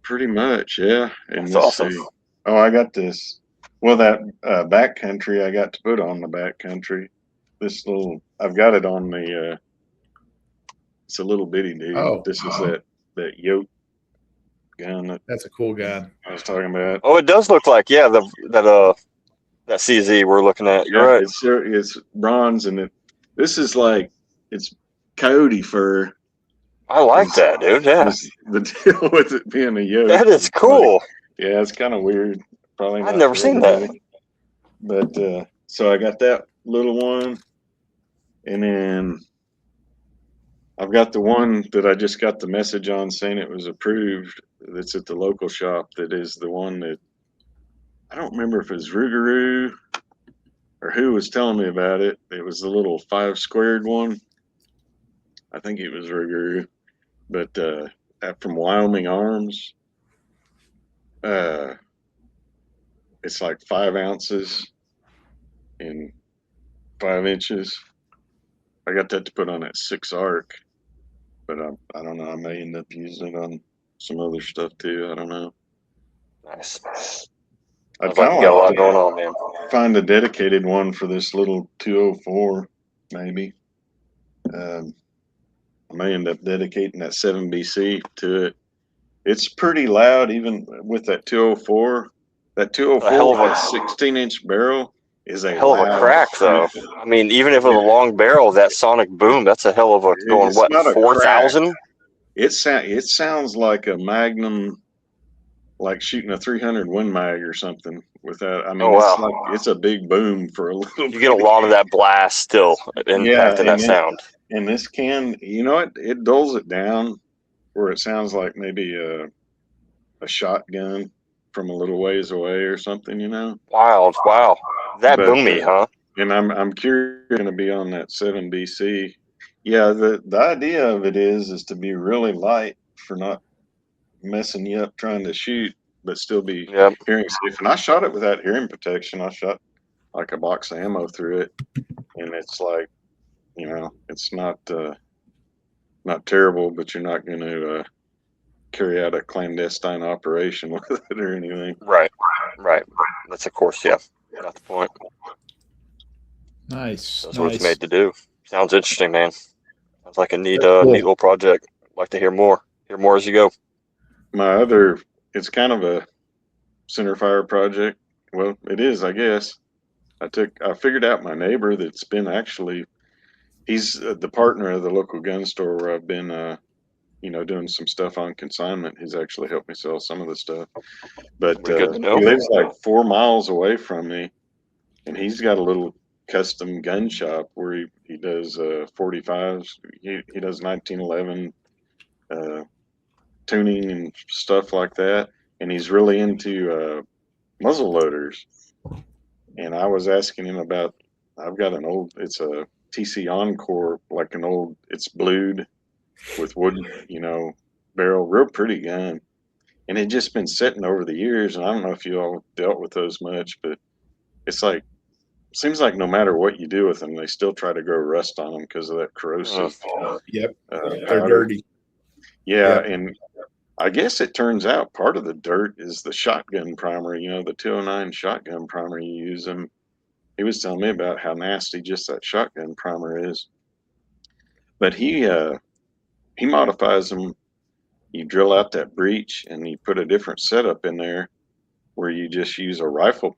Pretty much, yeah. And that's awesome. See. Oh, I got this. Well, that backcountry I got to put on the backcountry. This little, I've got it on the. It's a little bitty dude. Oh, this is that yoke gun. That's a cool gun. I was talking about. Oh, it does look like that CZ we're looking at. You're right. It's bronze, and this is like it's coyote fur. I like that, dude. Yeah. The deal with it being a yoke. That is cool. Like, yeah, it's kind of weird. Probably not. I've never seen that. But so I got that little one, and then I've got the one that I just got the message on saying it was approved. That's at the local shop. That is the one that I don't remember if it was Ruger or who was telling me about it. It was the little 5 squared one. I think it was Ruger, but from Wyoming Arms. It's like 5 ounces and 5 inches. I got that to put on that 6 arc, but I don't know. I may end up using it on some other stuff too. I don't know. Nice. I'd got a lot going on, man. Find a dedicated one for this little 204, maybe. I may end up dedicating that 7BC to it. it's pretty loud, even with that 204. That 204 with a 16-inch barrel is a hell of a loud crack, though. shit. I mean, even if it's a long barrel, that sonic boom, that's a hell of a going, It's what, not a 4,000? It sounds like a Magnum, like shooting a 300 Win Mag or something. Without, I mean, Oh, wow. it's like it's a big boom for a little. You get a lot of that blast still impacting that sound. And this can, you know, it dulls it down where it sounds like maybe a shotgun from a little ways away or something, you know. Wow. That But, boomy, huh? And I'm curious going to be on that 7BC. Yeah, the idea of it is to be really light for not messing you up trying to shoot, but still be hearing safe. And I shot it without hearing protection. I shot like a box of ammo through it, and it's like, you know, it's not terrible, but you're not going to carry out a clandestine operation with it or anything. Right. That's of course, not the point. Nice. That's what it's made to do. Sounds interesting, man. Sounds like a neat, cool. neat little project. I'd like to hear more. Hear more as you go. It's kind of a centerfire project. Well, it is, I guess. I figured out my neighbor that's been he's the partner of the local gun store where I've been, doing some stuff on consignment. He's actually helped me sell some of the stuff. But he lives like 4 miles away from me, and he's got a little custom gun shop where he does 45s. He does 1911 tuning and stuff like that, and he's really into muzzle loaders. And I was asking him about, I've got it's a TC Encore, like it's blued with wood, barrel, real pretty gun. And it just been sitting over the years, and I don't know if you all dealt with those much, but it's like, seems like no matter what you do with them, they still try to grow rust on them because of that corrosive. They're dirty. Yeah, and I guess it turns out part of the dirt is the shotgun primer, the 209 shotgun primer you use them. He was telling me about how nasty just that shotgun primer is. But he modifies them. You drill out that breech and you put a different setup in there where you just use a rifle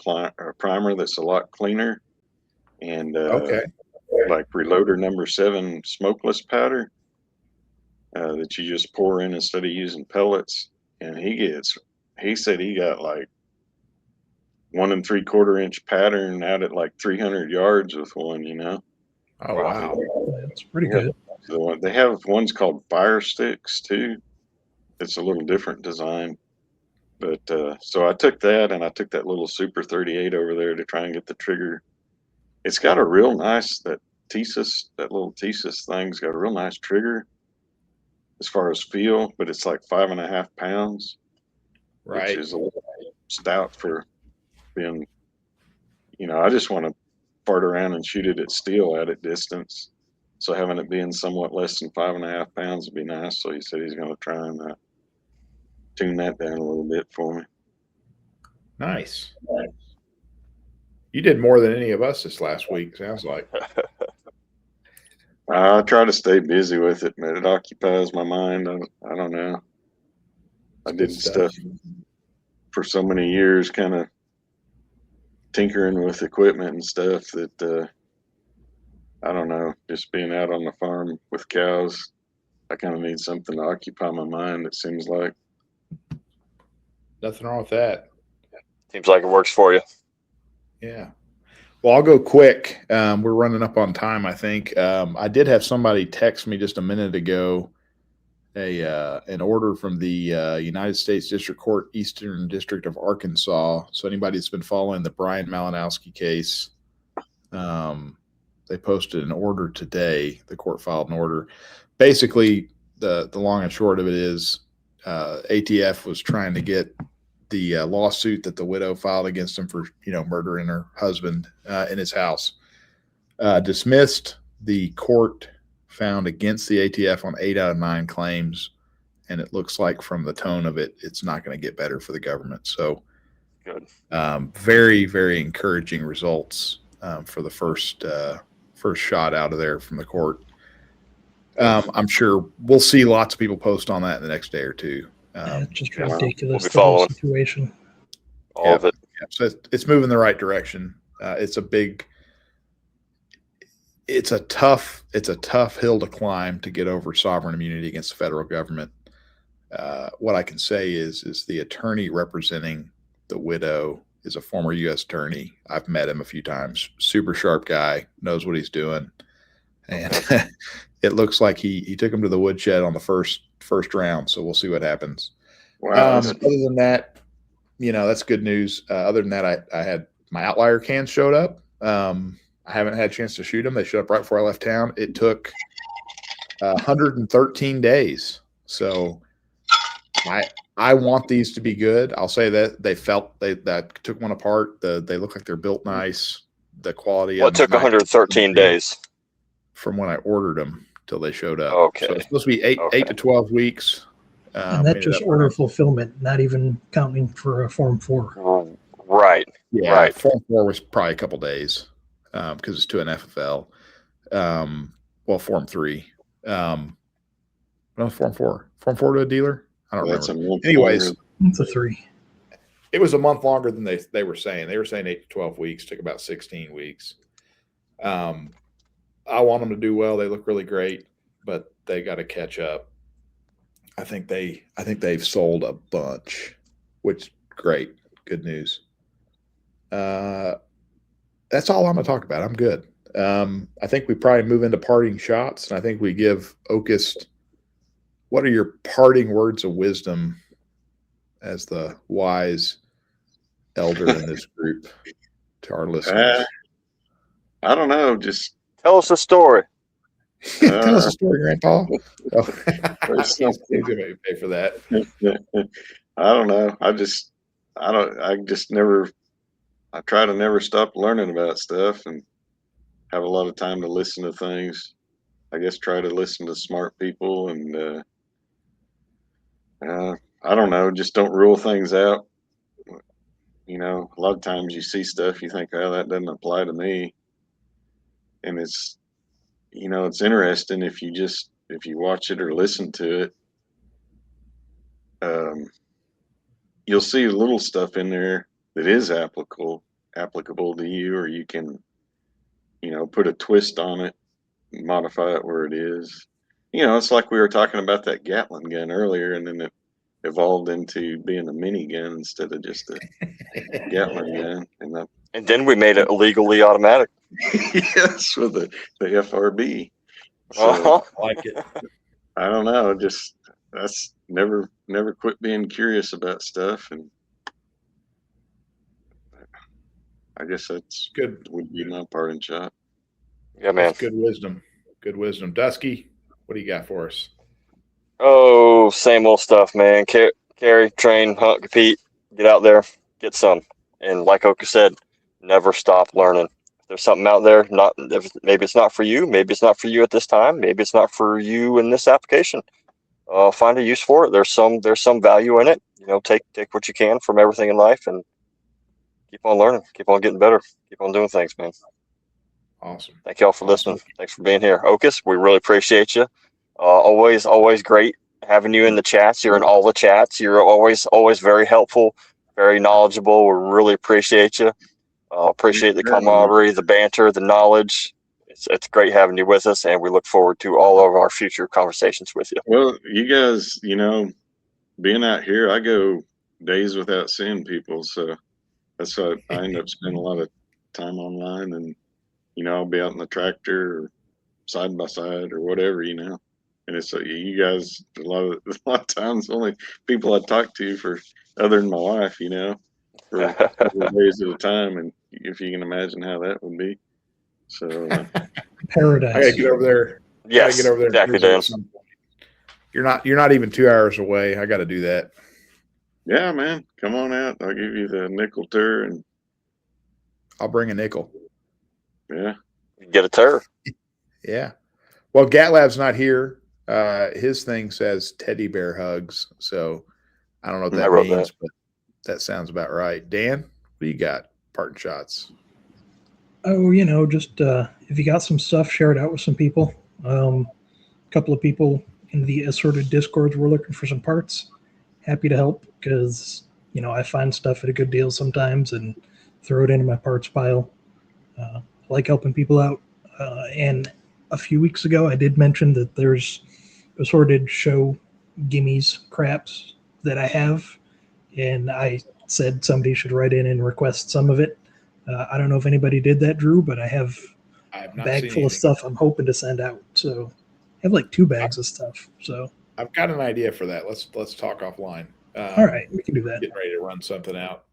primer that's a lot cleaner, and like Reloader number 7 smokeless powder that you just pour in instead of using pellets. And he said he got like 1 3/4 inch pattern out at like 300 yards with one, Oh, wow. That's pretty good. So they have ones called fire sticks too. It's a little different design. But so I took that, and I took that little Super 38 over there to try and get the trigger. It's got a real nice, that little Thesis thing's got a real nice trigger as far as feel, but it's like 5.5 pounds, right? Which is a little stout for being, I just want to fart around and shoot it at steel at distance. So having it being somewhat less than 5.5 pounds would be nice. So he said he's going to try and tune that down a little bit for me. Nice. You did more than any of us this last week, sounds like. I try to stay busy with it, but it occupies my mind. I don't know. I did stuff for so many years, kind of tinkering with equipment and stuff that I don't know, just being out on the farm with cows, I kind of need something to occupy my mind, it seems like. Nothing wrong with that. Seems like it works for you. Yeah. Well, I'll go quick. We're running up on time, I think. I did have somebody text me just a minute ago an order from the United States District Court, Eastern District of Arkansas. So anybody that's been following the Brian Malinowski case, they posted an order today. The court filed an order. Basically, the long and short of it is ATF was trying to get the lawsuit that the widow filed against him for murdering her husband in his house dismissed. The court found against the ATF on 8 out of 9 claims, and it looks like from the tone of it, it's not going to get better for the government. So good. Very, very encouraging results for the first shot out of there from the court. I'm sure we'll see lots of people post on that in the next day or two. It's just We'll ridiculous, be the whole following. situation. All of it. Yeah, so it's moving the right direction. It's a tough hill to climb to get over sovereign immunity against the federal government. What I can say is the attorney representing the widow is a former U.S. attorney. I've met him a few times. Super sharp guy, knows what he's doing, and it looks like he took him to the woodshed on the first round. So we'll see what happens. Wow. Other than that, that's good news. Other than that, I had my Outlier cans showed up. I haven't had a chance to shoot them. They showed up right before I left town. It took 113 days. So I want these to be good. I'll say that that took one apart. They look like they're built nice. The quality. What took 113 days from when I ordered them till they showed up? Okay. So it's supposed to be 8 to 12 weeks. And that's just order fulfillment, not even counting for a Form 4. Right. Yeah. Right. Form 4 was probably a couple days because it's to an FFL. Form 3. No, Form 4. Form 4 to a dealer? I don't remember. Anyways. It's a 3. It was a month longer than they were saying. They were saying 8 to 12 weeks. Took about 16 weeks. I want them to do well. They look really great, but they got to catch up. I think they've sold a bunch, which great, good news. That's all I'm going to talk about. I'm good. I think we probably move into parting shots, and I think we give Okist. What are your parting words of wisdom as the wise elder in this group to our listeners? I don't know. Just tell us a story. Tell us a story, Grandpa. Oh, he's going to make me pay for that. I don't know. I try to never stop learning about stuff and have a lot of time to listen to things. I guess try to listen to smart people and I don't know, just don't rule things out. A lot of times you see stuff, you think, oh, that doesn't apply to me. And it's interesting if you watch it or listen to it, you'll see little stuff in there that is applicable to you, or you can, put a twist on it, modify it where it is. It's like we were talking about that Gatling gun earlier, and then it evolved into being a mini gun instead of just a Gatling gun. And then we made it legally automatic. Yes, with the FRB. So, I like it. I don't know. Just that's never quit being curious about stuff, and I guess that's good. Would be my parting shot. Yeah, man. That's good wisdom. Good wisdom. Dusky, what do you got for us? Oh, same old stuff, man. Carry, train, hunt, compete, get out there, get some. And like Oka said, never stop learning. If there's something out there, maybe it's not for you, maybe it's not for you at this time, maybe it's not for you in this application. Find a use for it. There's some value in it. Take what you can from everything in life and keep on learning, keep on getting better, keep on doing things, man. Awesome. Thank y'all for listening. Thanks for being here. Okist, we really appreciate you. Always great having you in the chats. You're in all the chats. You're always very helpful, very knowledgeable. We really appreciate you. Appreciate the camaraderie, the banter, the knowledge. It's great having you with us, and we look forward to all of our future conversations with you. Well, you guys, being out here, I go days without seeing people, so that's why I end up spending a lot of time online, and I'll be out in the tractor or side by side or whatever, and it's like you guys a lot of times the only people I talk to for other than my wife, for a couple of days at a time, and if you can imagine how that would be. So paradise. I gotta get over there. Yes, get over there exactly, Dan. You're not even 2 hours away. I got to do that. Yeah, man, come on out. I'll give you the nickel tour, and I'll bring a nickel. Yeah, get a tour. Yeah. Well, Gat-Lab's not here. His thing says teddy bear hugs, so I don't know what that means, but that sounds about right. Dan, what do you got? Parting shots. Oh, just if you got some stuff, share it out with some people. A couple of people in the assorted discords were looking for some parts. happy to help because, I find stuff at a good deal sometimes and throw it into my parts pile. I like helping people out. And a few weeks ago, I did mention that there's assorted show gimmies craps that I have, and I said somebody should write in and request some of it. I don't know if anybody did that, Drew, but I have a bag full of stuff I'm hoping to send out. So I have like 2 bags of stuff. So I've got an idea for that. Let's talk offline. All right, we can do that. Getting ready to run something out.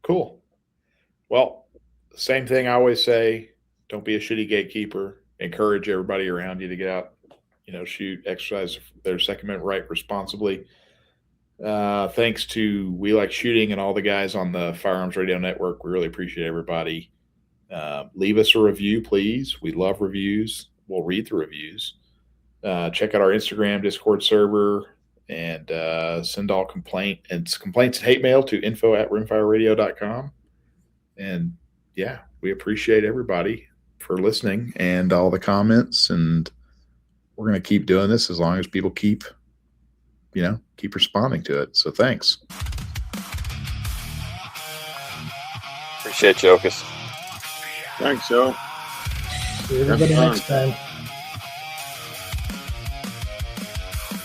Cool. Well, same thing I always say, don't be a shitty gatekeeper. Encourage everybody around you to get out, shoot, exercise their Second Amendment right responsibly. Thanks to We Like Shooting and all the guys on the Firearms Radio Network. We really appreciate everybody. Leave us a review, please. We love reviews. We'll read the reviews. Check out our Instagram, Discord server, and send all complaints and hate mail to info@rimfireradio.com. And yeah, we appreciate everybody for listening and all the comments. And we're going to keep doing this as long as people keep responding to it. So thanks. Appreciate you, Okist. Thanks, y'all. See everybody next time.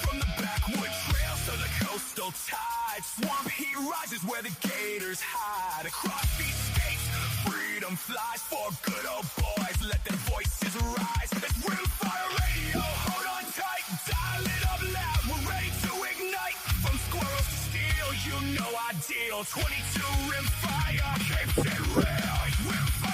From the backwood trails to the coastal tide, swamp heat rises where the gators hide. Across these states, freedom flies for good old boys. Let their voices rise. It's Rimfire Radio. Hold on tight, dial it up loud. We're ready to ignite. From squirrels to steel, our deal. 22 Rimfire keeps it real. Rimfire.